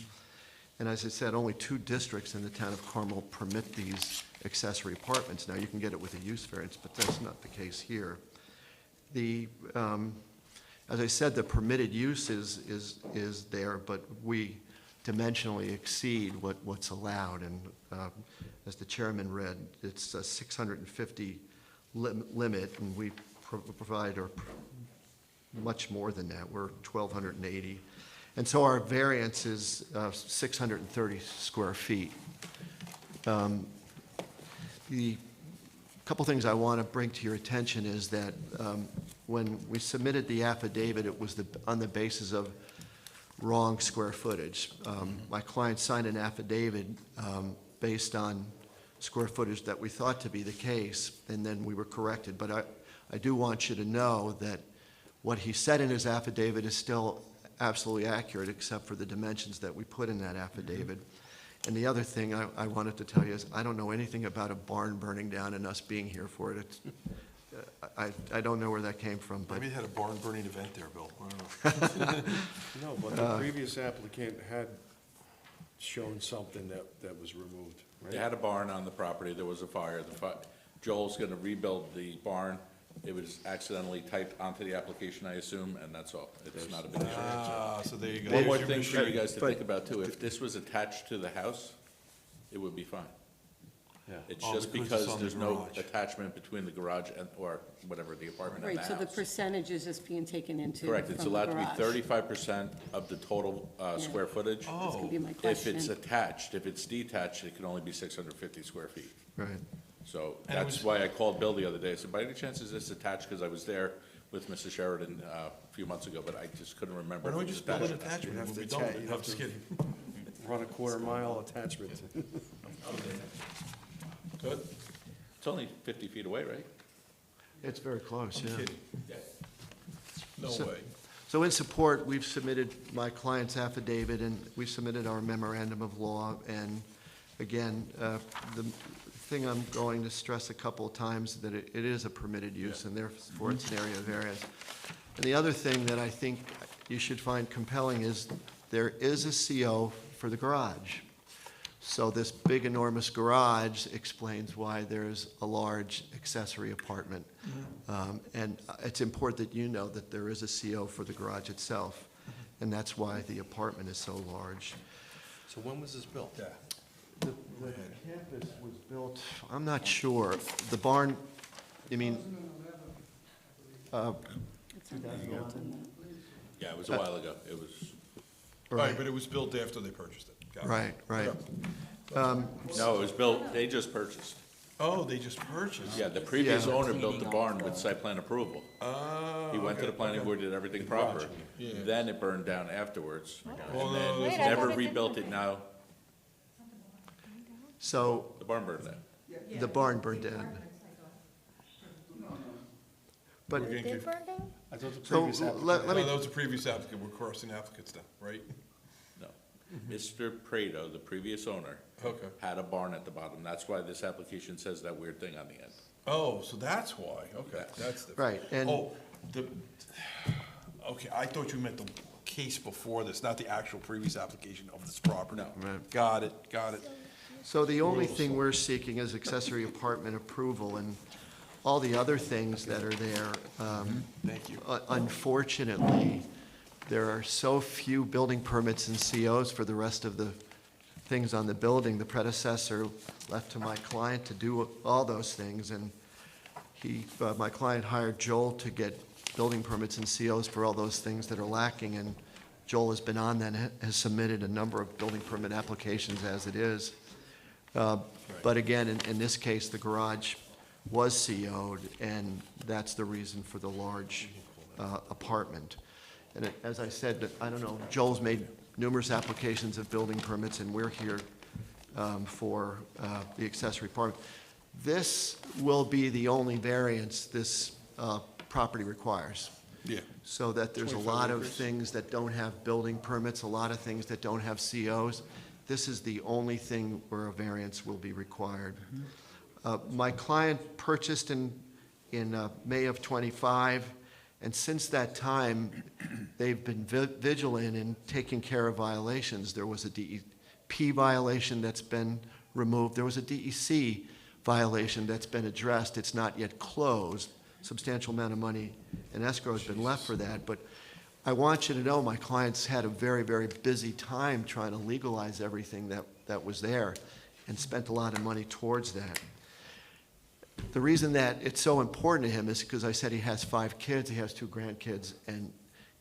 And as I said, only 2 districts in the town of Carmel permit these accessory apartments. Now, you can get it with a use variance, but that's not the case here. As I said, the permitted use is there, but we dimensionally exceed what's allowed. And as the chairman read, it's a 650 limit, and we provide much more than that. We're 1,280. And so our variance is 630 square feet. The couple things I want to bring to your attention is that when we submitted the affidavit, it was on the basis of wrong square footage. My client signed an affidavit based on square footage that we thought to be the case, and then we were corrected. But I do want you to know that what he said in his affidavit is still absolutely accurate, except for the dimensions that we put in that affidavit. And the other thing I wanted to tell you is I don't know anything about a barn burning down and us being here for it. It's, I don't know where that came from, but. Maybe they had a barn burning event there, Bill. I don't know. No, but the previous applicant had shown something that was removed, right? They had a barn on the property, there was a fire. Joel's gonna rebuild the barn. It was accidentally typed onto the application, I assume, and that's all. It's not a big issue. So there you go. One more There's your thing for you machine. guys to think about too, if this was attached to the house, it would be fine. Yeah. It's Oh, just because it's because on the there's no garage. attachment between the garage and, or whatever, the apartment and the Right, so the house. percentage is just being taken into Correct, it's from the allowed to be garage. 35% of the total square footage. That's gonna be my If it's question. attached, if it's detached, it can only be 650 square feet. Right. So And it that's was- why I called Bill the other day. I said, by any chance is this attached? Because I was there with Mrs. Sheridan a few months ago, but I just couldn't remember. Why don't we if it was just build an attached. attachment? have We'll to be done with tell- it. you I'm have just to- kidding. Run a quarter-mile attachment. Good. It's only 50 feet away, right? It's very close, I'm yeah. kidding. No So- way. So in support, we've submitted my client's affidavit, and we submitted our memorandum of law. And again, the thing I'm going to stress a couple of times, that it is a permitted use, and therefore it's an area of variance. And the other thing that I think you should find compelling is there is a CO for the garage. So this big enormous garage explains why there's a large accessory apartment. And it's important that you know that there is a CO for the garage itself, and that's why the apartment is so large. So when was this built? Yeah. The campus was built, I'm not sure. The barn, you mean, Yeah, it was a while ago. It was, Right, but it was built after they purchased it. Got it. right, right. no, it was built, they just purchased. Oh, they just purchased? Yeah, the previous Yeah. owner built the barn with site plan approval. Oh, He went to the planning board, did everything proper. Yeah. Then it burned down afterwards. Well, And no, then this- never rebuilt it now. So The barn burned down. the barn burned down. But, We're getting conf- I thought the so previous let applicant. No, me, that was the previous applicant, we're crossing applicants now, right? No. Mr. Prado, the previous owner, Okay. had a barn at the bottom. That's why this application says that weird thing on the end. Oh, so that's why, okay, that's the. Right, and- Oh, okay, I thought you meant the case before this, not the actual previous application of this property. No. Right. Got it. so the only thing we're seeking is accessory apartment approval, and all the other things that are there, Thank you. unfortunately, there are so few building permits and COs for the rest of the things on the building. The predecessor left to my client to do all those things, and my client hired Joel to get building permits and COs for all those things that are lacking, and Joel has been on that, and has submitted a number of building permit applications as it is. But again, in this case, the garage was CO'd, and that's the reason for the large apartment. And as I said, I don't know, Joel's made numerous applications of building permits, and we're here for the accessory apartment. This will be the only variance this property requires. Yeah. So that there's a lot of things that don't have building permits, a lot of things that don't have COs. This is the only thing where a variance will be required. My client purchased in May of '25, and since that time, they've been vigilant in taking care of violations. There was a DEP violation that's been removed. There was a DEC violation that's been addressed. It's not yet closed. Substantial amount of money in escrow has been left for that. But I want you to know my client's had a very, very busy time trying to legalize everything that was there, and spent a lot of money towards that. The reason that it's so important to him is because I said he has 5 kids, he has 2 grandkids, and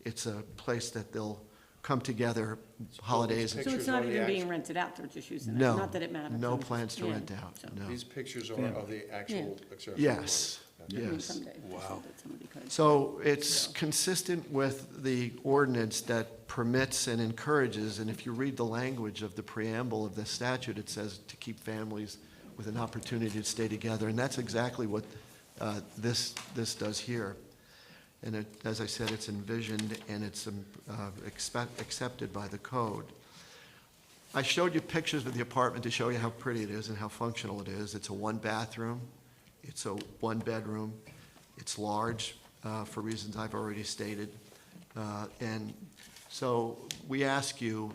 it's a place that they'll come together, holidays. So it's Pictures not of the even being act- rented out, they're just using it? No, Not that it matters. no I'm just- plans to yeah, rent out, so- no. These pictures are of the actual accessory. Yes, I mean, yes. someday, if they sold it, somebody could. So it's consistent with the ordinance that permits and encourages, and if you read the language of the preamble of the statute, it says to keep families with an opportunity to stay together, and that's exactly what this does here. And as I said, it's envisioned and it's accepted by the code. I showed you pictures of the apartment to show you how pretty it is and how functional it is. It's a 1-bathroom. It's a 1-bedroom. It's large for reasons I've already stated. And so we ask you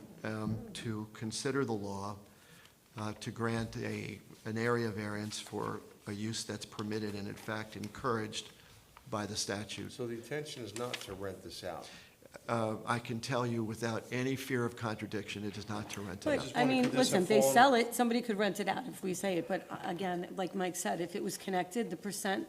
to consider the law to grant an area variance for a use that's permitted and in fact encouraged by the statute. So the intention is not to rent this out. I can tell you without any fear of contradiction, it is not to rent it But, out. I mean, could this listen, have they fallen- sell it, somebody could rent it out if we say it, but again, like Mike said, if it was connected, the percent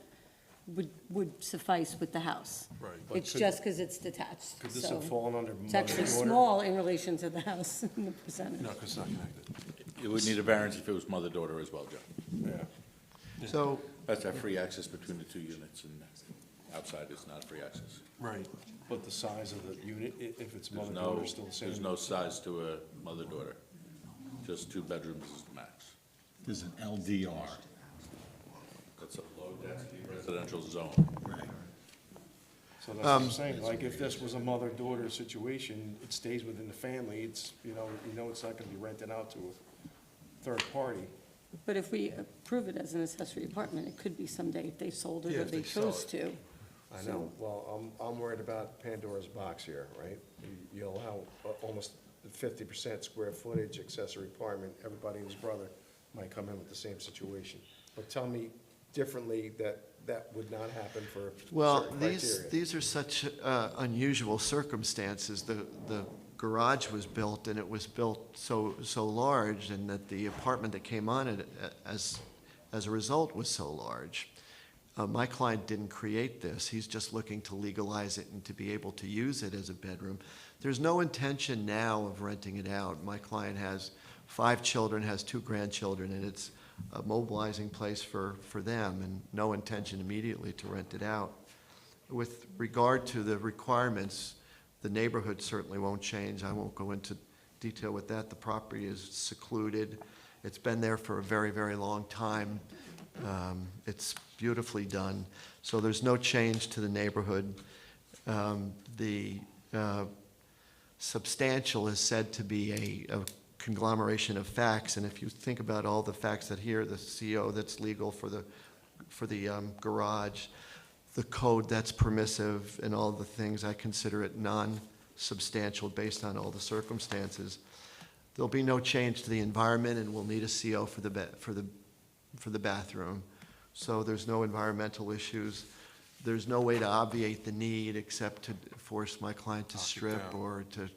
would suffice with the house. Right. But It's could- just because it's detached, Could this so have fallen under it's mother actually daughter? small in relation to the house, the percentage. No, because it's not connected. It would need a variance if it was mother-daughter as well, Joe. Yeah. So, That's that free access between the 2 units, and outside is not free access. Right. But the size of the unit, if it's There's mother-daughter, no, still the same? there's no size to a mother-daughter. Just 2 bedrooms is the max. There's an LDR. That's a low-density residential zone. Right. So that's what I'm saying, like, if this was a mother-daughter situation, it stays within the family, it's, you know it's not gonna be rented out to a third party. But if we approve it as an accessory apartment, it could be someday if they sold it Yeah, or if they they sell chose it. to. I know, well, I'm worried about Pandora's box here, right? You allow almost 50% square footage accessory apartment, everybody and his brother might come in with the same situation. But tell me differently that would not happen for well, certain these criteria. are such unusual circumstances. The garage was built, and it was built so large, and that the apartment that came on it as a result was so large. My client didn't create this. He's just looking to legalize it and to be able to use it as a bedroom. There's no intention now of renting it out. My client has 5 children, has 2 grandchildren, and it's a mobilizing place for them, and no intention immediately to rent it out. with regard to the requirements, the neighborhood certainly won't change. I won't go into detail with that. The property is secluded. It's been there for a very, very long time. It's beautifully done. So there's no change to the neighborhood. The substantial is said to be a conglomeration of facts, and if you think about all the facts that here, the CO that's legal for the garage, the code that's permissive, and all the things, I consider it non-substantial based on all the circumstances. There'll be no change to the environment, and we'll need a CO for the bathroom. So there's no environmental issues. There's no way to obviate the need except to force my client to strip or to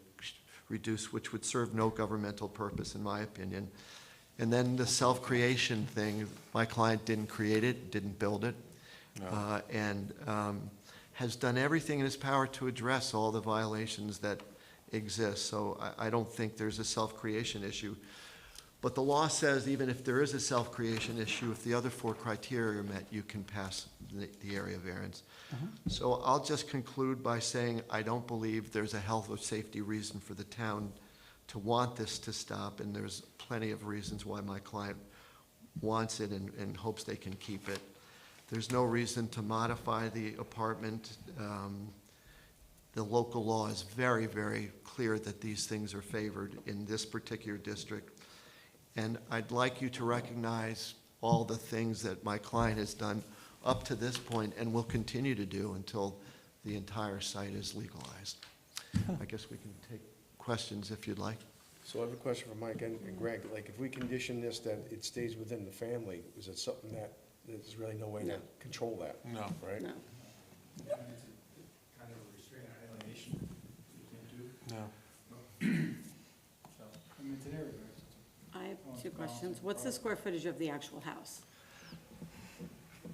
reduce, which would serve no governmental purpose, in my opinion. And then the self-creation thing, my client didn't create it, didn't build it, and has done everything in his power to address all the violations that exist. So I don't think there's a self-creation issue. But the law says even if there is a self-creation issue, if the other 4 criteria are met, you can pass the area variance. So I'll just conclude by saying I don't believe there's a health or safety reason for the town to want this to stop, and there's plenty of reasons why my client wants it and hopes they can keep it. There's no reason to modify the apartment. The local law is very, very clear that these things are favored in this particular district. And I'd like you to recognize all the things that my client has done up to this point and will continue to do until the entire site is legalized. I guess we can take questions if you'd like. So I have a question for Mike and Greg. Like, if we condition this that it stays within the family, is it something that there's really no way to control that? No. Right? No. Kind of a restraint on alienation you No. can't do. So, I mean, it's an area variance. I have 2 questions. What's the square footage of the actual house?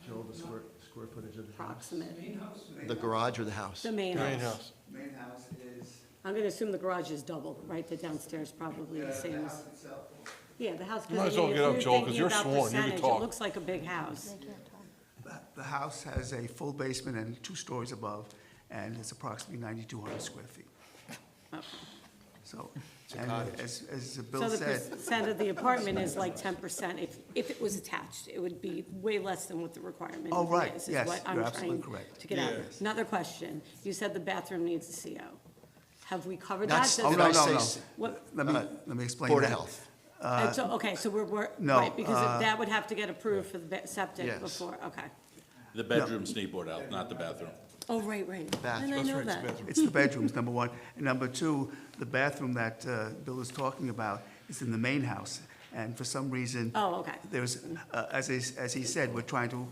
Joe, the square footage of the house? Approximate. The garage or the house? The main Main house. house. Main house is. I'm gonna assume the garage is double, right? The downstairs probably the same as. itself. Yeah, the house. 'cause Might I as well mean, if get up, you're Joel, 'cause thinking you're about sworn. You can percentage, talk. It looks like a big house. The house has a full basement and 2 stories above, and it's approximately 9,200 square feet. Okay. So, and as Bill So the said, percent of the apartment is like 10%. If it was attached, it would be way less than what the requirement Oh, right. is. Yes, what I'm you're absolutely trying correct. To get out. Yes. Another question. You said the bathroom needs a CO. Have we covered that? That's- Does- oh, Did no, I no, say no. s- What, Let me explain Board of that. Health. so, okay, so we're, no, right, because that would have to get approved for the septic Yes. before, okay. The bedrooms need board out, not the bathroom. Oh, right, right. Bathroom. And I That's know right, it's that. bathroom. It's the bedrooms, number 1. And number 2, the bathroom that Bill is talking about is in the main house. And for some reason. Oh, okay. There's, as he said, we're trying to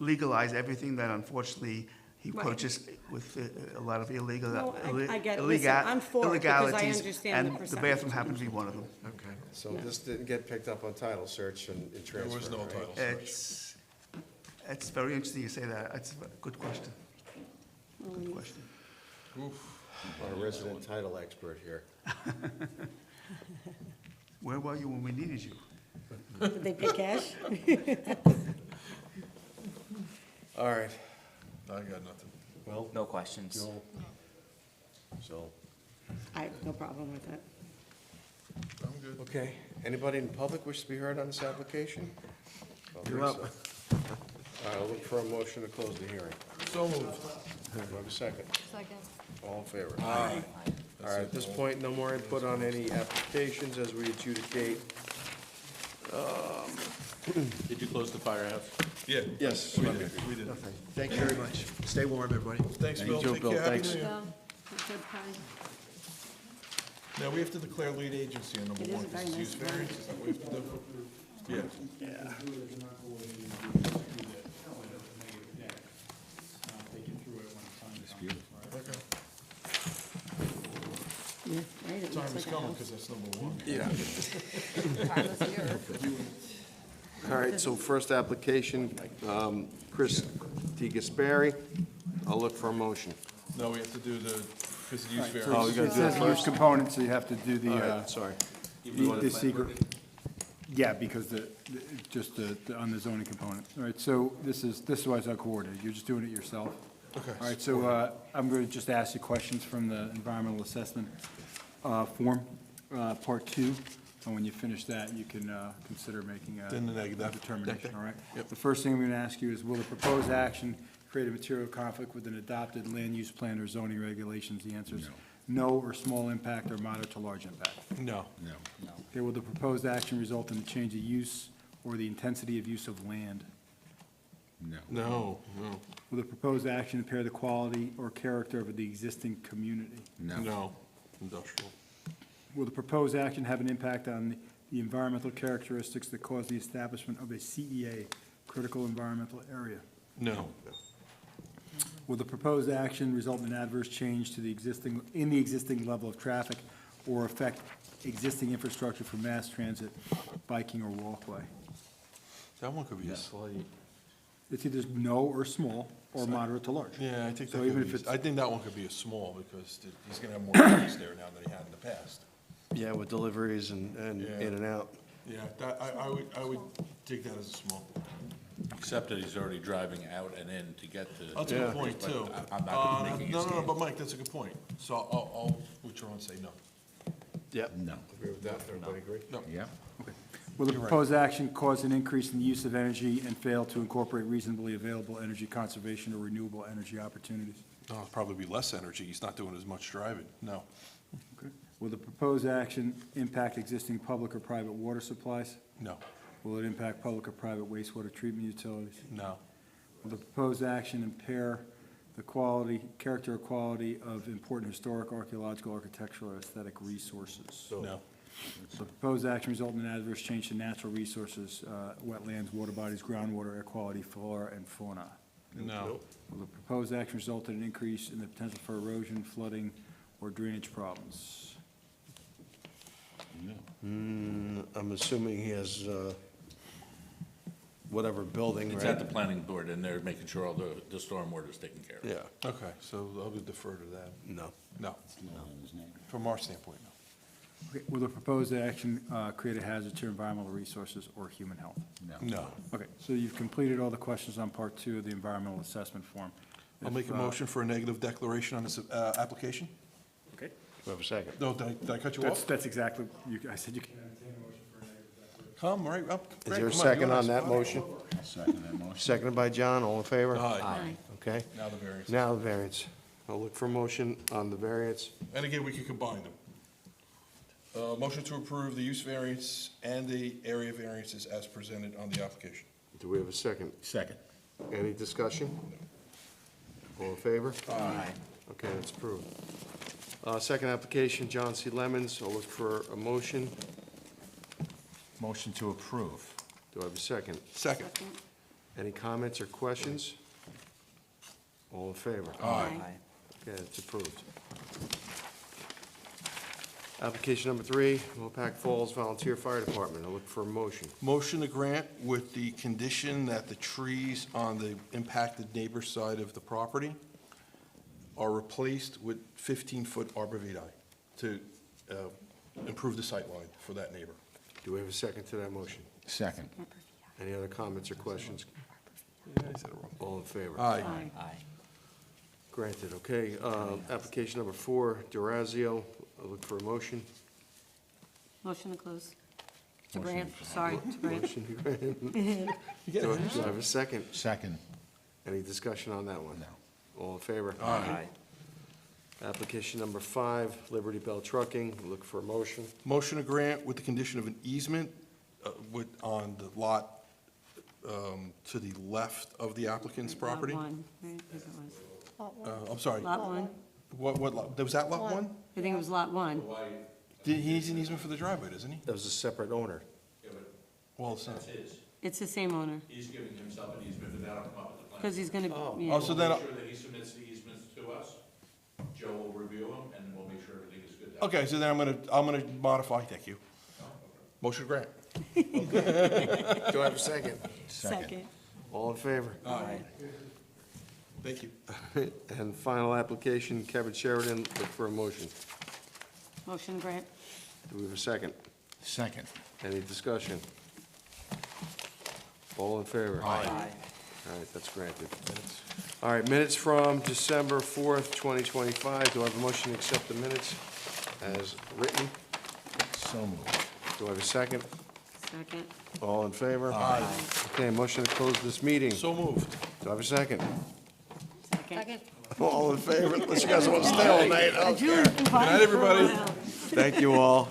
legalize everything that unfortunately he Right. purchased with a lot of illegal. No, I get it. Listen, I'm for it because I illegalities, understand the and the percentage. bathroom happened to be one of them. Okay. So this didn't get picked up on title search and transfer, There was no right? title search. It's very interesting you say that. It's a good question. Good question. Our resident title expert here. Where were you when we needed you? Did they pay cash? All right. I got nothing. Well, No questions. Joel. So, I have no problem with that. I'm good. okay. Anybody in the public wish to be heard on this application? You're up. All right, I'll look for a motion to close the hearing. So moved. Do I have a second? Second. All in favor? Aye. All right, at this point, no more input on any applications as we adjudicate. Did you close the firehouse? Yeah. Yes. We did. We did. Thank you very much. Stay warm, everybody. Thanks, Bill. you, Take Bill. care. Happy Thanks. New Year. So, good time. Now, we have to declare lead agency on number It is one, a very because nice use variance, is that what we have to do? Yeah. Okay. Yeah, right, it Time looks is like a coming, house. because that's number one. Yeah. Time is here. All right, so first application, Chris T. Gaspari. I'll look for a motion. No, we have to do the, because the use Oh, we variance. gotta do it It's a use first? component, so you have to do All the, right, sorry. the secret. Yeah, because just on the zoning component. All right, so this is why it's not coordinated. You're just doing it yourself. Okay. All right, so I'm going to just ask you questions from the environmental assessment form, part 2. And when you finish that, you can consider making a Then the negative. determination, Okay. all right? Yep. The first thing I'm going to ask you is, will the proposed action create a material conflict with an adopted land use plan or zoning regulations? The answer is no, or small impact, or moderate to large impact. No. Okay, will the proposed action result in a change of use or the intensity of use of land? No. Will the proposed action impair the quality or character of the existing community? No. Industrial. Will the proposed action have an impact on the environmental characteristics that cause the establishment of a CEA, critical environmental area? No. Will the proposed action result in an adverse change to the existing level of traffic or affect existing infrastructure for mass transit, biking, or walkway? That one could be a slight. It's either no or small, or moderate to large. Yeah, I think So that even could if be, it's- I think that one could be a small, because he's gonna have more cars there now than he had in the past. Yeah, with deliveries and Yeah. in and out. Yeah, that, I would take that as a small. Except that he's already driving out and in to get to. That's a good point, But too. I'm not making a No, stand. but Mike, that's a good point. So I'll withdraw and say no. Yep. No. Agree with that, everybody agree? No. Yeah. Will the You're right. proposed action cause an increase in the use of energy and fail to incorporate reasonably available energy conservation or renewable energy opportunities? No, it'll probably be less energy. He's not doing as much driving. No. Will the proposed action impact existing public or private water supplies? No. Will it impact public or private wastewater treatment utilities? No. Will the proposed action impair the quality, character or quality of important historic, archaeological, architectural, or aesthetic resources? No. Will the proposed action result in an adverse change to natural resources, wetlands, water bodies, groundwater, air quality, flora, and fauna? No. Will the proposed action result in an increase in the potential for erosion, flooding, or drainage problems? I'm assuming he has, whatever building, It's right? at the planning board, and they're making sure all the stormwater is taken care of. Yeah, Okay, so I would defer to that. no. No. From our standpoint, no. Okay, will the proposed action create a hazard to environmental resources or human health? No. Okay, so you've completed all the questions on part 2 of the environmental assessment form. I'll make a motion for a negative declaration on this application. Okay. We have a second. No, did I cut you off? That's exactly, I said you can entertain a motion for a negative declaration. Come, right up. Is Greg, there a come on, second you on and I that spot it. motion? I'll second that motion. Seconded by John, all in favor? Aye. Okay. Now the variance. Now the variance. I'll look for a motion on the variance. And again, we can combine them. Motion to approve the use variance and the area variances as presented on the application. Do we have a second? Second. Any discussion? All in favor? Aye. Okay, that's approved. Second application, John C. Lemons. I'll look for a motion. Motion to approve. Do I have a second? Second. Any comments or questions? All in favor? Aye. Okay, it's approved. Application number 3, Mahopac Falls Volunteer Fire Department. I'll look for a motion. Motion to grant with the condition that the trees on the impacted neighbor side of the property are replaced with 15-foot arborvitae to improve the sightline for that neighbor. Do we have a second to that motion? Second. Any other comments or questions? Yeah, I said it wrong. All in favor? Aye. Aye. Granted, okay. Application number 4, Durazio. I'll look for a motion. Motion to close. To grant, sorry, to grant. Motion to grant. Do I have a second? Second. Any discussion on that one? No. All in favor? Aye. Application number 5, Liberty Bell Trucking. I'll look for a motion. Motion to grant with the condition of an easement on the lot to the left of the applicant's property. Lot 1, right, I think it was. I'm sorry, Lot 1, what lot, was that lot 1? I think it was Lot 1. He needs an easement for the driveway, doesn't he? That was a separate owner. Well, it's not. It's the same owner, He's giving himself an easement, but that'll come up with the plan. because he's gonna, Oh, yeah. so then, Make sure that he submits the easements to us. Joe will review them, and we'll make sure everything is good. okay, so then I'm gonna modify, thank you. Motion to grant. Do I have a second? Second. All in favor? Aye. Thank you. And final application, Kevin Sheridan. Look for a motion. Motion to grant. Do we have a second? Second. Any discussion? All in favor? Aye. All right, that's granted. All right, minutes from December 4th, 2025. Do I have a motion to accept the minutes as written? So moved. Do I have a second? Second. All in favor? Aye. Okay, motion to close this meeting. So moved. Do I have a second? Second. All in favor? Unless you guys want to stay all night. Good night, everybody. Thank you all.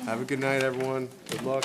Have a good night, everyone. Good luck.